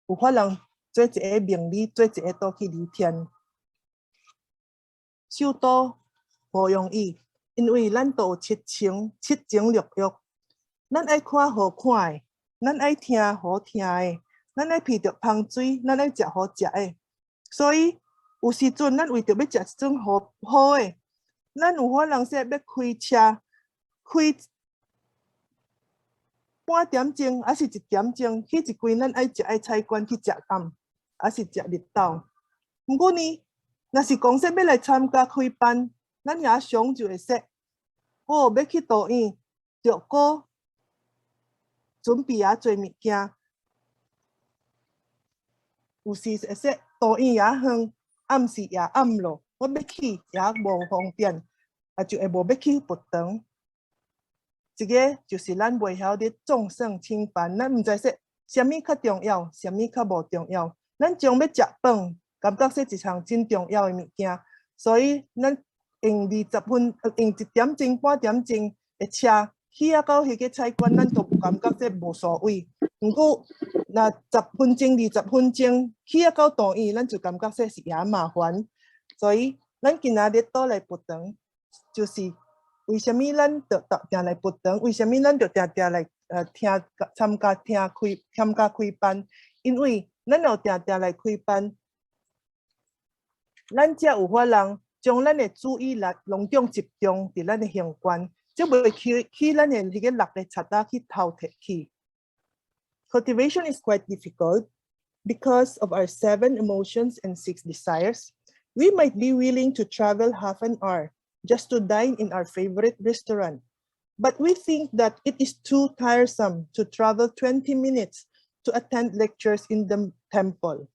有法通做一个明理，做一个倒去离天。修道无容易，因为咱都有七情六欲，咱爱看好看的，咱爱听好听的，咱爱闻着香水，咱爱食好食的。所以有时阵，咱为着要食一种好的，咱有法通说要开车，开半点钟，还是1点钟，去一间咱爱食的菜馆去食暗，还是食日头。毋过呢，若是讲说要来参加开班，咱也想就会说，要去道院，着搁准备侪物件。有时会说道院也远，暗时也暗咯，我要去也无方便，就会无要去佛堂。这个就是咱袂晓得众圣清凡，咱毋知说什么较重要，什么较无重要。咱将要食饭，感觉说一项真重要的物件，所以咱用20分，用1点钟、半点钟的车去到迄个菜馆，咱都感觉说无所谓。毋过，若10分钟、20分钟去到道院，咱就感觉说是也麻烦。所以，咱今仔日倒来佛堂，就是为什么咱着定来佛堂？为什么咱着定来参加开班？因为咱要定来开班，咱才有法通将咱的注意力拢集中伫咱的行观，即袂去咱的迄个6个贼仔去偷摕去。Cultivation is quite difficult because of our 7 emotions and 6 desires. We might be willing to travel half an hour just to dine in our favorite restaurant. But we think that it is too tiresome to travel 20 minutes to attend lectures in the temple.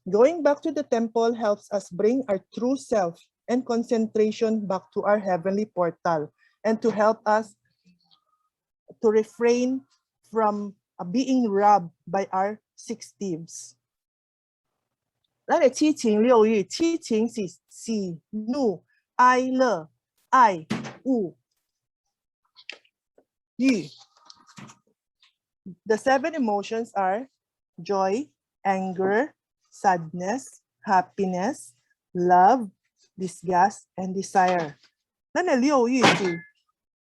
Going back to the temple helps us bring our true self and concentration back to our heavenly portal and to help us to refrain from being robbed by our 6 thieves. 咱的7情6欲，7情是喜怒哀乐爱恶欲。The 7 emotions are joy, anger, sadness, happiness, love, disgust, and desire. 咱的6欲是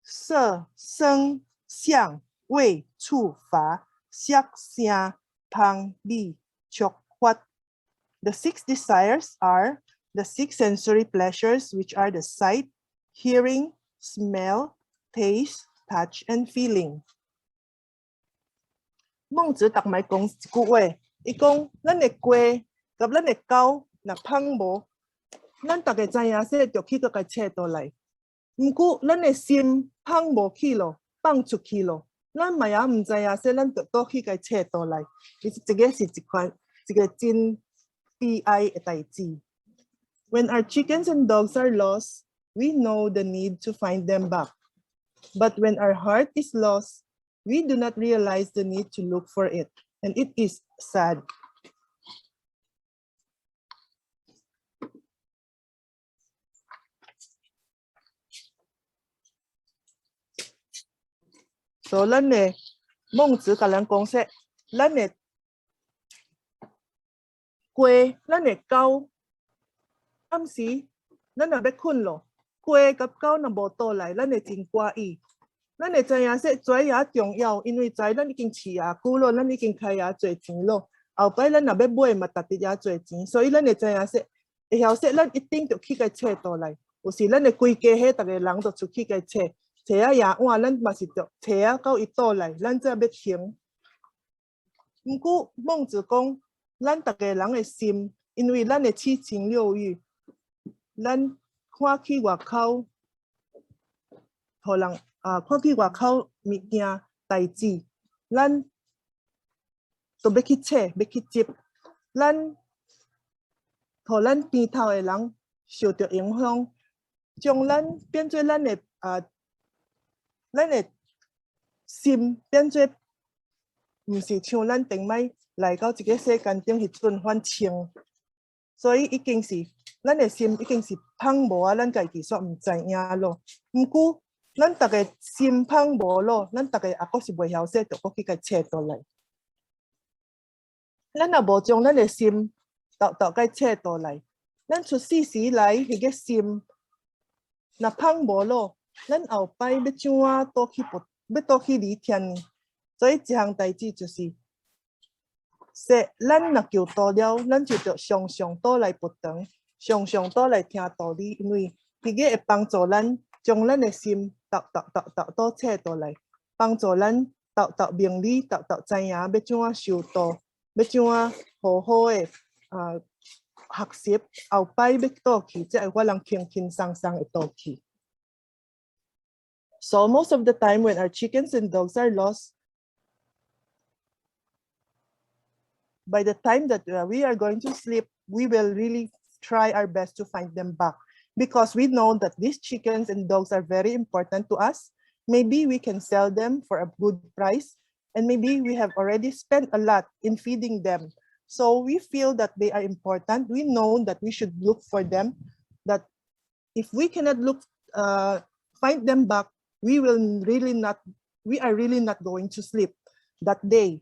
色、声、香、味、触、法、色、声、香、味、触、法。The 6 desires are the 6 sensory pleasures, which are the sight, hearing, smell, taste, touch, and feeling. 孟子逐摆讲一句话，伊讲咱的鸡甲咱的狗若芳无，咱大家知影说着去甲伊找倒来。毋过咱的心芳无去咯，放出去咯，咱嘛也唔知啊，说咱倒去该找倒来，其实这个是一个真悲哀的代志。When our chickens and dogs are lost, we know the need to find them back. But when our heart is lost, we do not realize the need to look for it, and it is sad. So 咱的孟子甲咱讲说，咱的鸡，咱的狗，暗时咱若要困咯，鸡甲狗若无倒来，咱会真寡意。咱会知影说跩也重要，因为跩咱已经饲也久咯，咱已经开也侪钱咯。后摆咱若要买嘛，值得也侪钱，所以咱会知影说，会晓说咱一定要去甲找倒来。有时咱的规家迄逐个人都出去甲找。找啊野碗，咱嘛是着找啊到伊倒来，咱才要停。不过孟子讲，咱逐个人的心，因为咱的七情六欲，咱看去外口，互人看去外口物件代志，咱都要去找，要去接，咱互咱边头的人受到影响，将咱变做咱的咱的心变做，唔是像咱顶摆来到这个世间顶迄阵反清，所以已经是咱的心已经是芳无啊，咱家己煞唔知影咯。不过咱大家心芳无咯，咱大家也阁是袂晓说，就阁去甲找倒来。咱若无将咱的心豆甲找倒来，咱出世时来迄个心若芳无咯。咱后摆要怎啊倒去离天呢？所以一项代志就是，说咱若求道了，咱就着常常倒来不长，常常倒来听道理，因为迄个会帮助咱将咱的心倒找倒来，帮助咱明理，知影要怎啊修道，要怎啊好好的学习，后摆要倒去，才会我人轻轻松松会倒去。So most of the time when our chickens and dogs are lost, by the time that we are going to sleep, we will really try our best to find them back because we know that these chickens and dogs are very important to us. Maybe we can sell them for a good price, and maybe we have already spent a lot in feeding them. So we feel that they are important. We know that we should look for them, that if we cannot find them back, we are really not going to sleep that day.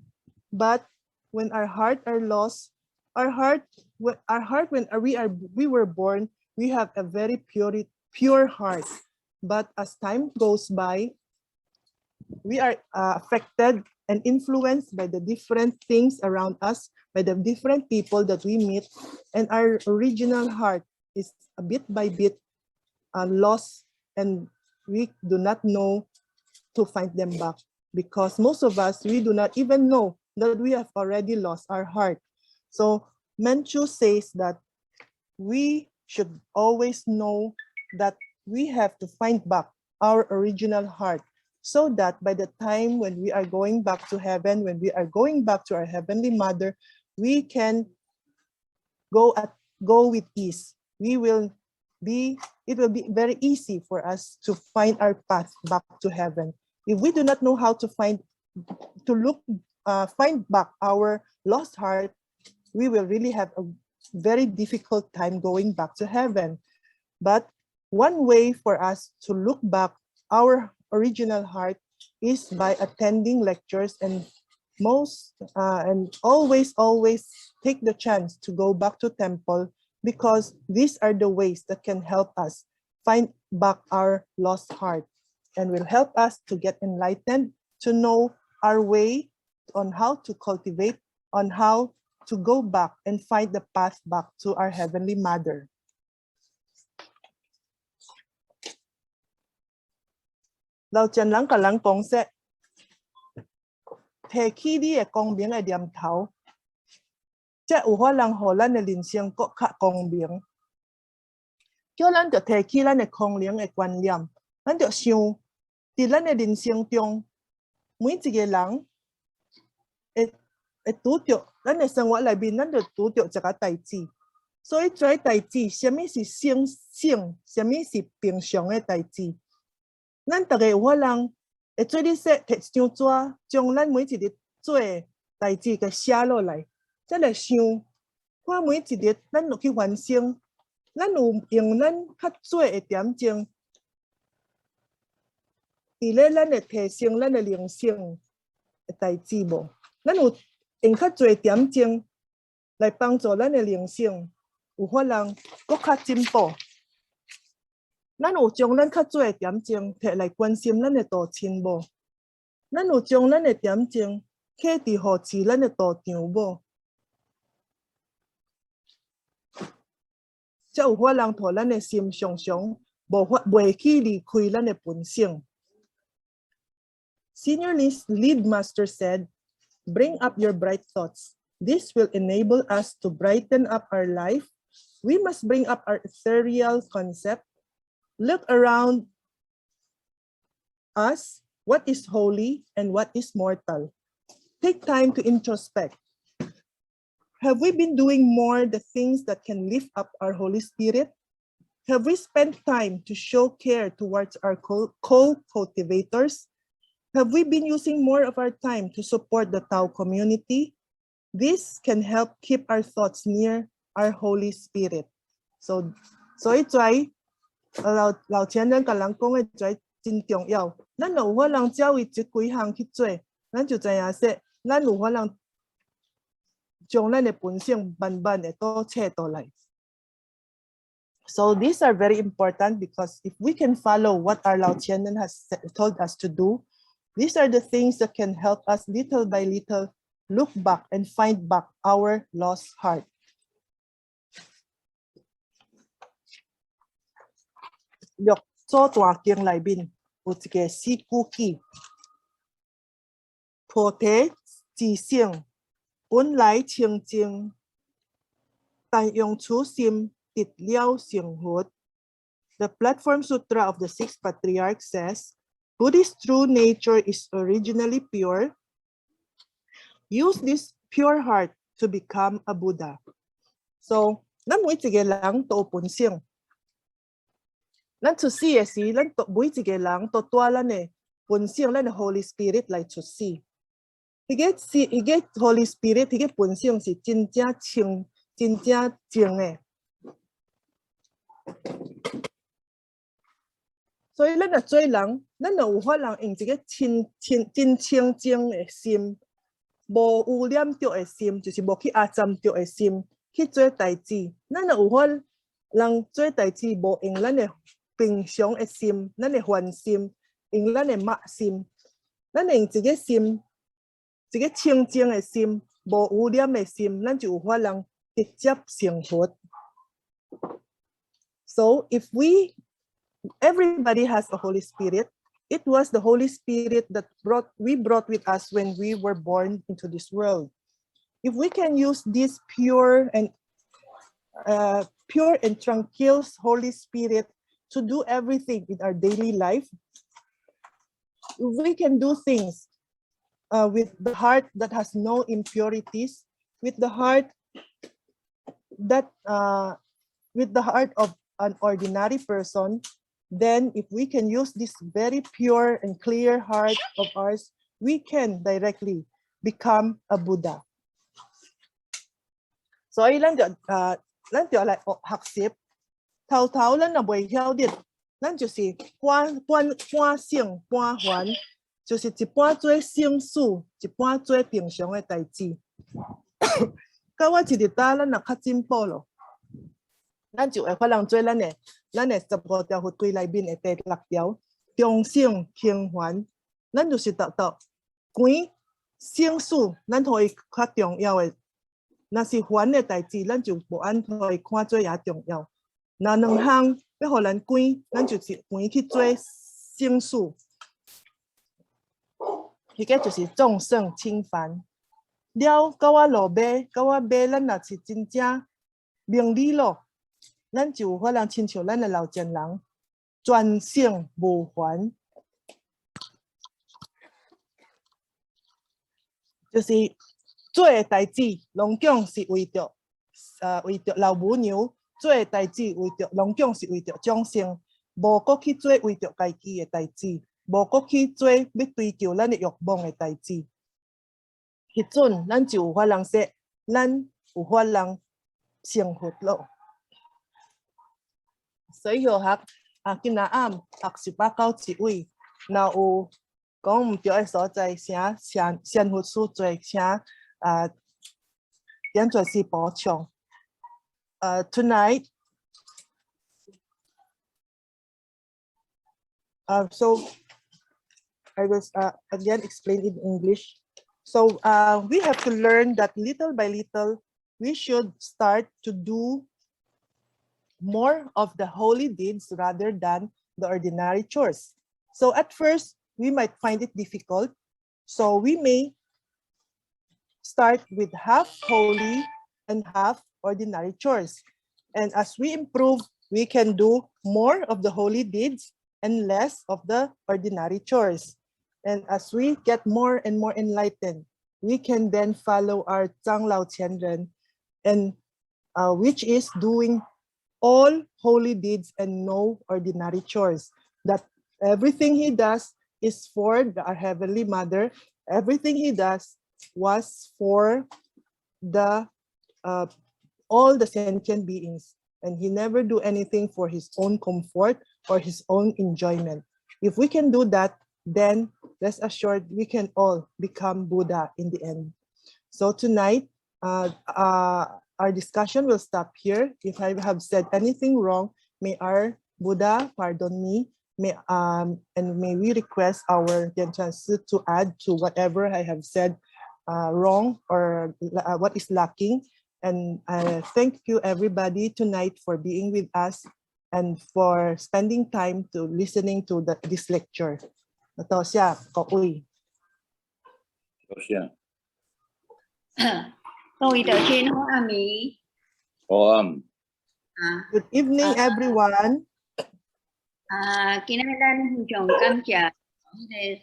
But when our heart are lost, when we were born, we have a very pure heart. But as time goes by, we are affected and influenced by the different things around us, by the different people that we meet, and our original heart is bit by bit lost, and we do not know to find them back because most of us, we do not even know that we have already lost our heart. So Manchu says that we should always know that we have to find back our original heart so that by the time when we are going back to heaven, when we are going back to our Heavenly Mother, we can go with ease. It will be very easy for us to find our path back to heaven. If we do not know how to find back our lost heart, we will really have a very difficult time going back to heaven. But one way for us to look back our original heart is by attending lectures and always take the chance to go back to temple, because these are the ways that can help us find back our lost heart and will help us to get enlightened, to know our way on how to cultivate, on how to go back and find the path back to our Heavenly Mother. Lão chân lắng cả lắng con sẽ thể khi đi con biển ở điểm thảo, chắc u hoa lăng hồ lan ở linh xiang có khả con biển, cho lan được thể khi lan ở con liếng ở quan liam, lan được siêu 伫咱的人生中，每一个人会拄着，咱的生活内面，咱就拄着一个代志。所以做代志，什么是圣性，什么是平常的代志？咱大家有法人会做你说，摕一张纸，将咱每一日做的代志给写落来，再来想，看每一日咱落去完成，咱有用咱较做的点钟，伫咧咱的提升咱的灵性的代志无？咱有用较侪点钟来帮助咱的灵性，有法人搁较进步。咱有将咱较做的点钟摕来关心咱的道亲无？咱有将咱的点钟摕伫扶持咱的道场无？才有法人互咱的心常常袂去离开咱的本性。Senior lead master said, "Bring up your bright thoughts. This will enable us to brighten up our life. We must bring up our ethereal concept. Look around us, what is holy and what is mortal. Take time to introspect. Have we been doing more the things that can lift up our Holy Spirit? Have we spent time to show care towards our co-cultivators? Have we been using more of our time to support the Tao community? This can help keep our thoughts near our Holy Spirit." So 老前人甲人讲的跩真重要。咱有法人照为这几项去做，咱就知影说，咱有法人将咱的本性慢慢的倒切倒来。So these are very important because if we can follow what our 老前人 has told us to do, these are the things that can help us little by little look back and find back our lost heart. 六祖大经内面有一个四句偈：菩提自性本来清净，但用此心得了成佛。The Platform Sutra of the Sixth Patriarch says, Buddhist true nature is originally pure. Use this pure heart to become a Buddha. So, 咱每一个人都有本性。咱出世的时，咱每一个人都带咱的本性，咱的 Holy Spirit 来出世。迄个 Holy Spirit， 迄个本性是真正清、真正净的。所以咱若做人，咱就有法人用一个真清净的心，无污染着的心，就是无去压占着的心去做代志。咱就有法人做代志，无用咱的平常的心，咱的烦心，用咱的骂心，咱用一个心，一个清净的心，无污染的心，咱就有法人直接成佛。So if everybody has a Holy Spirit, it was the Holy Spirit that we brought with us when we were born into this world. If we can use this pure and tranquil Holy Spirit to do everything in our daily life, we can do things with the heart that has no impurities, with the heart of an ordinary person. Then if we can use this very pure and clear heart of ours, we can directly become a Buddha. 所以咱就来学习。头咱若袂晓得，咱就是半圣半凡，就是一半做圣事，一半做平常的代志。到我一日搭，咱若较进步咯，咱就会发人做咱的15条佛规内面的第6条，众生轻凡。咱就是关圣事，咱互伊较重要的。若是凡的代志，咱就无按互伊看做也重要。那两项要互咱关，咱就是关去做圣事。迄个就是众生轻凡。了，到我落马，咱若是真正明理咯，咱就有法人亲像咱的老前人，专性无凡。就是做的代志，拢讲是为着老母娘做的代志，为着拢讲是为着众生，无搁去做为着家己的代志，无搁去做要追求咱的欲望的代志。迄阵咱就有法通说，咱有法通成佛咯。所以学今仔暗学习到一位，若有讲唔对的所在，请善佛师做，请点做是补充。Tonight, so I will again explain in English. So we have to learn that little by little, we should start to do more of the holy deeds rather than the ordinary chores. So at first, we might find it difficult. So we may start with half holy and half ordinary chores. And as we improve, we can do more of the holy deeds and less of the ordinary chores. And as we get more and more enlightened, we can then follow our Zhang Lao Qianren, and which is doing all holy deeds and no ordinary chores. That everything he does is for our Heavenly Mother. Everything he does was for the all the sentient beings, and he never do anything for his own comfort or his own enjoyment. If we can do that, then rest assured we can all become Buddha in the end. So tonight, our discussion will stop here. If I have said anything wrong, may our Buddha pardon me. And may we request our Dianchuan to add to whatever I have said wrong or what is lacking. And thank you everybody tonight for being with us and for spending time to listening to this lecture. 多謝各位。多謝。各位道親好暗暝。好暗。Good evening, everyone. 今日咱非常感謝迄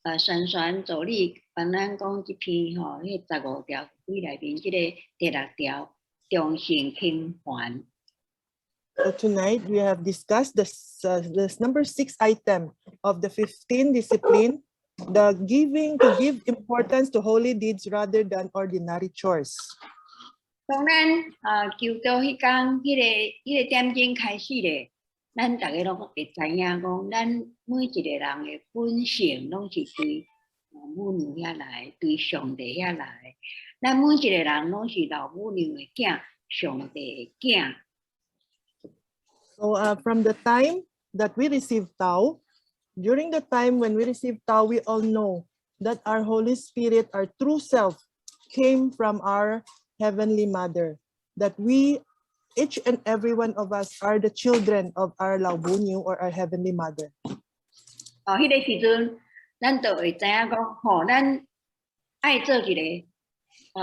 個宣傳助理幫咱講一篇吼，迄15條規內面即個第6條重性輕還。So tonight we have discussed this number 6 item of the 15 discipline, the to give importance to holy deeds rather than ordinary chores. 當咱求到迄天迄個點鐘開始咧，咱大家攏會知影講，咱每一個人嘅本性攏是對母娘遐來，對上帝遐來。咱每一個人攏是老母娘嘅囝，上帝嘅囝。So from the time that we receive Tao, during the time when we receive Tao, we all know that our Holy Spirit, our true self, came from our Heavenly Mother, that we, each and every one of us, are the children of our Lao Bu Niu or our Heavenly Mother. 迄個時陣，咱就會知影講，吼，咱愛做一個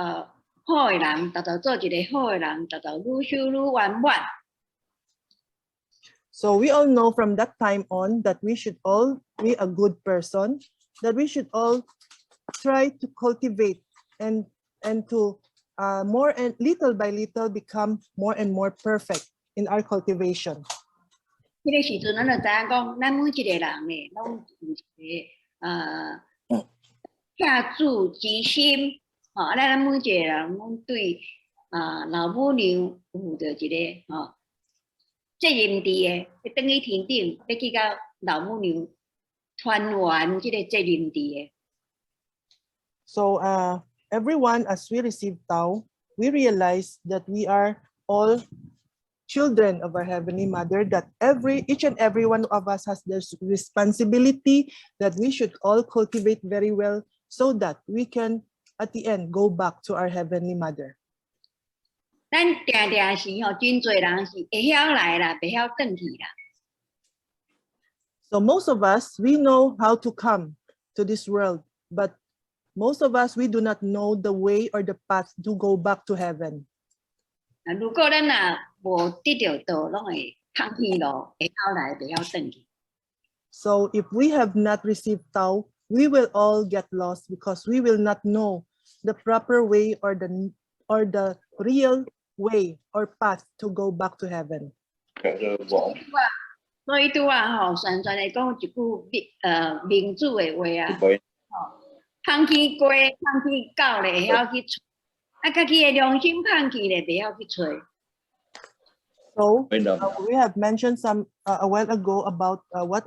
好嘅人，就做一個好嘅人，就愈修愈圓滿。So we all know from that time on that we should all be a good person, that we should all try to cultivate and to more and little by little become more and more perfect in our cultivation. 迄個時陣，咱就知影講，咱每一個人咧，攏有一個下注之心，吼，咱每一個人攏對老母娘有着一個吼。責任地嘅，要等於天頂，要去到老母娘團圓這個責任地嘅。So everyone, as we receive Tao, we realize that we are all children of our Heavenly Mother, that each and every one of us has this responsibility that we should all cultivate very well so that we can, at the end, go back to our Heavenly Mother. 咱定定是吼，真侪人是會曉來啦，袂曉轉去啦。So most of us, we know how to come to this world, but most of us, we do not know the way or the path to go back to heaven. 如果咱若無得到道，攏會空去咯，會曉來，袂曉轉去。So if we have not received Tao, we will all get lost because we will not know the proper way or the real way or path to go back to heaven. 所以拄啊吼，宣传来讲一句民主的话啊，放弃鸡，放弃狗咧，会晓去找，啊，家己的良心放弃咧，袂晓去找。 So we have mentioned some a while ago about what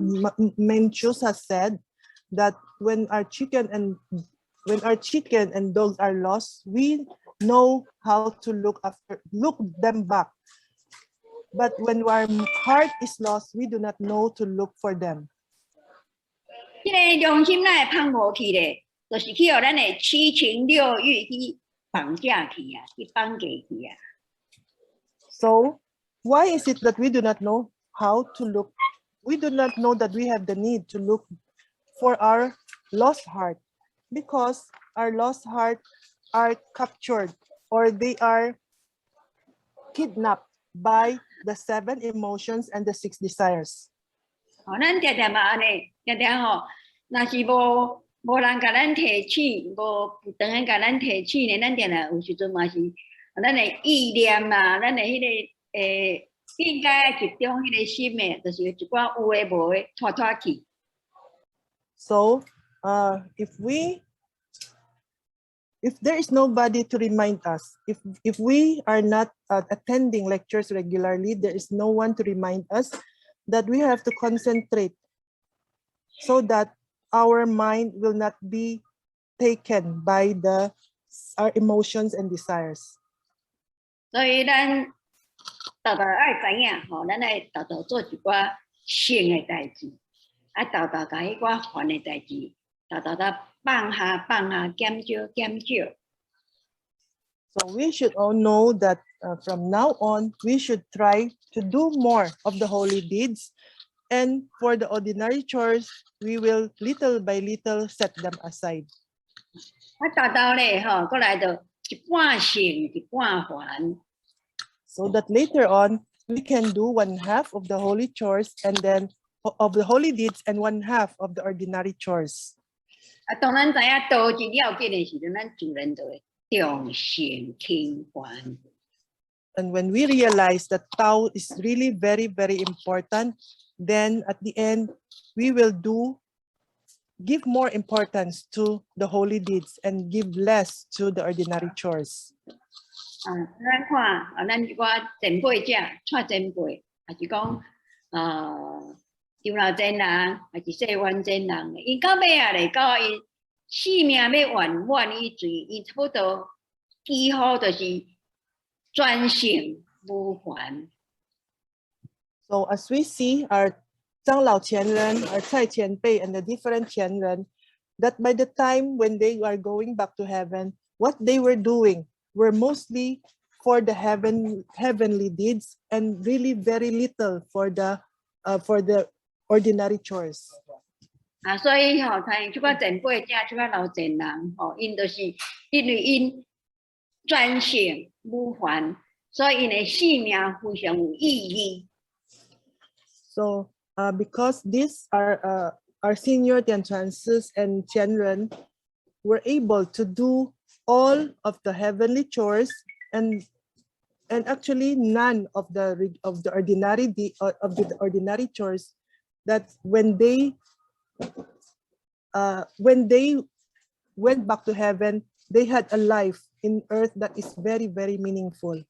Mencius has said, that when our chicken and dogs are lost, we know how to look them back. But when our heart is lost, we do not know to look for them. 这个良心哪会放无去咧？就是去互咱的七情六欲去绑架去啊，去绑架去啊。 So why is it that we do not know how to look? We do not know that we have the need to look for our lost heart, because our lost heart are captured or they are kidnapped by the 7 emotions and the 6 desires. 哦，咱常常嘛安尼，常常吼，若是无人甲咱提醒，无长人甲咱提醒呢，咱常常有时阵嘛是咱的意念嘛，咱的迄个应该集中迄个心的，就是一寡有诶无诶，拖去。 So if there is nobody to remind us, if we are not attending lectures regularly, there is no one to remind us that we have to concentrate so that our mind will not be taken by our emotions and desires. 所以咱豆豆爱知影吼，咱爱豆豆做一寡善诶代志，啊豆豆甲迄寡烦诶代志，豆豆放下，减少。 So we should all know that from now on, we should try to do more of the holy deeds. And for the ordinary chores, we will little by little set them aside. 啊豆豆咧吼，过来就一半善，一半烦。 So that later on, we can do 1/2 of the holy chores and then of the holy deeds and 1/2 of the ordinary chores. 啊，当咱知影道是要紧的时阵，咱自然就会重善轻烦。 And when we realize that Tao is really very, very important, then at the end, we will give more importance to the holy deeds and give less to the ordinary chores. 啊，咱看啊，咱一寡前辈者，串前辈，还是讲长老真人，还是世愿真人，因到尾啊咧，到因性命要圆以罪，因差不多几乎就是专性无还。 So as we see our 长老前人, our Cai Qianpei, and the different Qianren, that by the time when they are going back to heaven, what they were doing were mostly for the heavenly deeds and really very little for the ordinary chores. 啊，所以吼，像即个前辈者，即个老前人吼，因就是因为因专性无还，所以因的性命非常有意义。 So because these are our senior Tianchuansis and Qianren were able to do all of the heavenly chores and actually none of the ordinary chores, that when they went back to heaven, they had a life in earth that is very, very meaningful.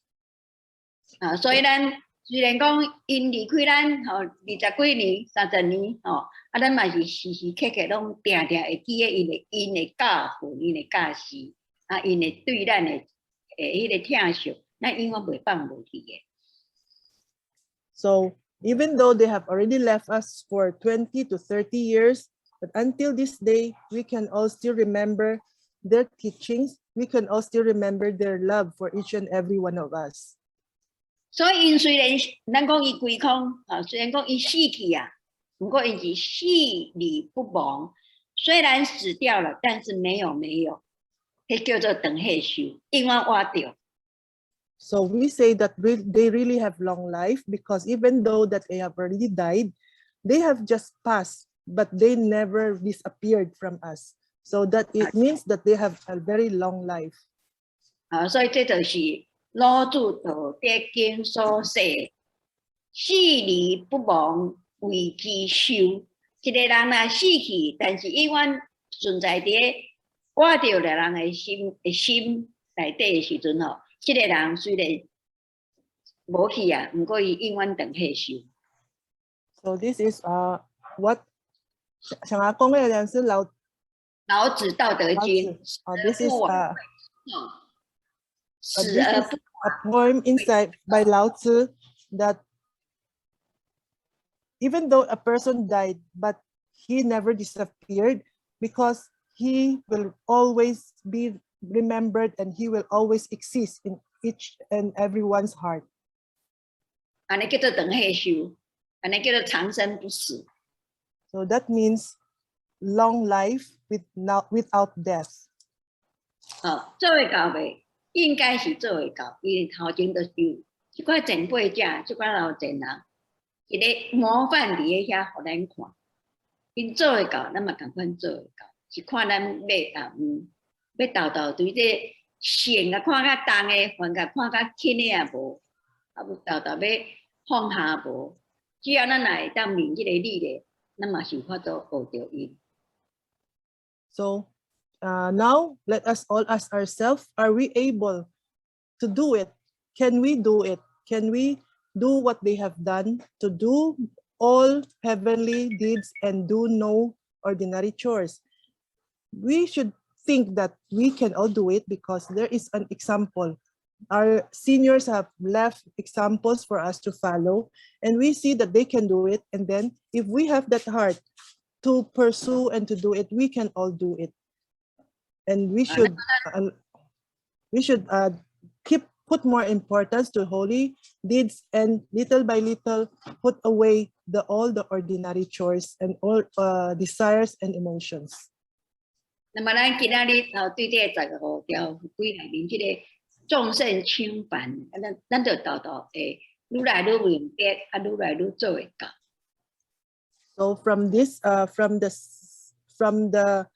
啊，所以咱虽然讲因离开咱吼20几年、30年吼，啊，咱嘛是时时刻刻拢定会记得因的教训、因的教示，啊，因的对咱的迄个疼惜，咱永远袂放无去的。 So even though they have already left us for 20 to 30 years, but until this day, we can all still remember their teachings. We can all still remember their love for each and every one of us. 所以因虽然咱讲伊归空，啊，虽然讲伊死去啊，不过因是死里不亡。虽然死掉了，但是没有，迄叫做等下修，永远活着。 So we say that they really have long life, because even though that they have already died, they have just passed, but they never disappeared from us. So that it means that they have a very long life. 所以这就是老子道德经所说，死而不亡，为其寿。一个人若死去，但是永远存在伫活着的人的心内底的时阵吼，这个人虽然无去啊，不过伊永远长寿寿。So this is what 像阿公嘅人是老子道德经。This is 死而不 a poem inside by Lao Tzu that even though a person died, but he never disappeared because he will always be remembered and he will always exist in each and everyone's heart. 安尼叫做长寿寿，安尼叫做长生不死。So that means long life without death. 做会到未？应该是做会到，因为头前都有一寡前辈者，即寡老前人，一个模范伫咧遐，互咱看。因做会到，咱嘛共款做会到，是看咱要豆对这线啊看较重的，还甲看较轻的也无，啊有豆要放下无。只要咱若会当明即个理咧，咱嘛是有法度学着伊。So now let us all ask ourselves, are we able to do it? Can we do it? Can we do what they have done, to do all heavenly deeds and do no ordinary chores? We should think that we can all do it because there is an example. Our seniors have left examples for us to follow, and we see that they can do it. And then if we have that heart to pursue and to do it, we can all do it. And we should put more importance to holy deeds and little by little put away all the ordinary chores and all desires and emotions. 那么咱今仔日对这15条规内面这个众圣轻凡，咱就豆会愈来愈明白，啊愈来愈做会到。So from this, from the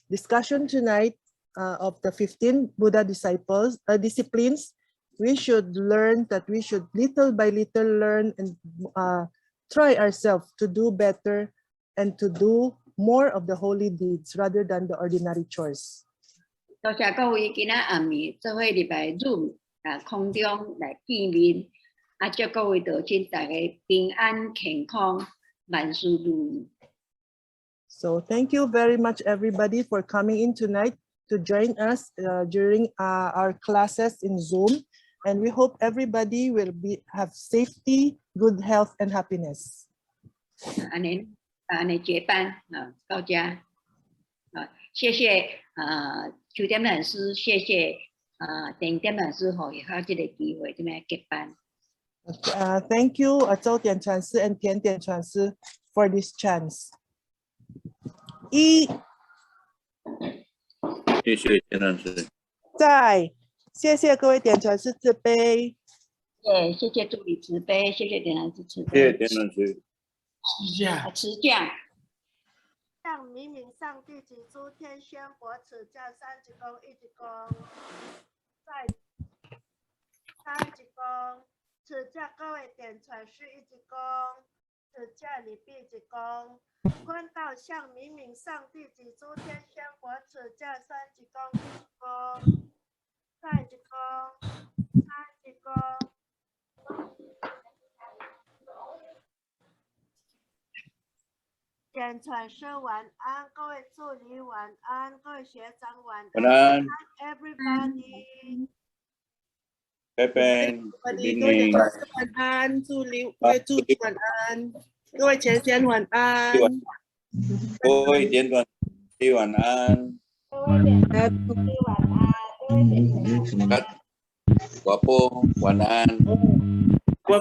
discussion tonight of the 15 Buddha disciplines, we should learn that we should little by little learn and try ourselves to do better and to do more of the holy deeds rather than the ordinary chores. 多谢各位今仔暗暝做伙入来 Zoom 空中来见面，啊祝各位道亲大家平安健康，万事如意。So thank you very much everybody for coming in tonight to join us during our classes in Zoom, and we hope everybody will have safety, good health and happiness. 安尼结班到这，谢谢秋点老师，谢谢点点老师吼，也有这个机会这边结班。Thank you, 周点传师 and 点点传师 for this chance. 谢谢点传师。谢谢各位点传师慈悲。谢谢助理慈悲，谢谢点传师慈悲。谢谢点传师。持将。向明明上帝及诸天宣国持教三鞠躬一鞠躬，再三鞠躬，持教各位点传师一鞠躬，持教礼毕鞠躬，观道向明明上帝及诸天宣国持教三鞠躬一鞠躬，再鞠躬，三鞠躬。点传师晚安，各位助理晚安，各位学长晚安。晚安 ，everybody。拜拜。晚安，助理晚安，各位前贤晚安，各位点传师晚安。各位点传师晚安，各位点传。我波晚安。我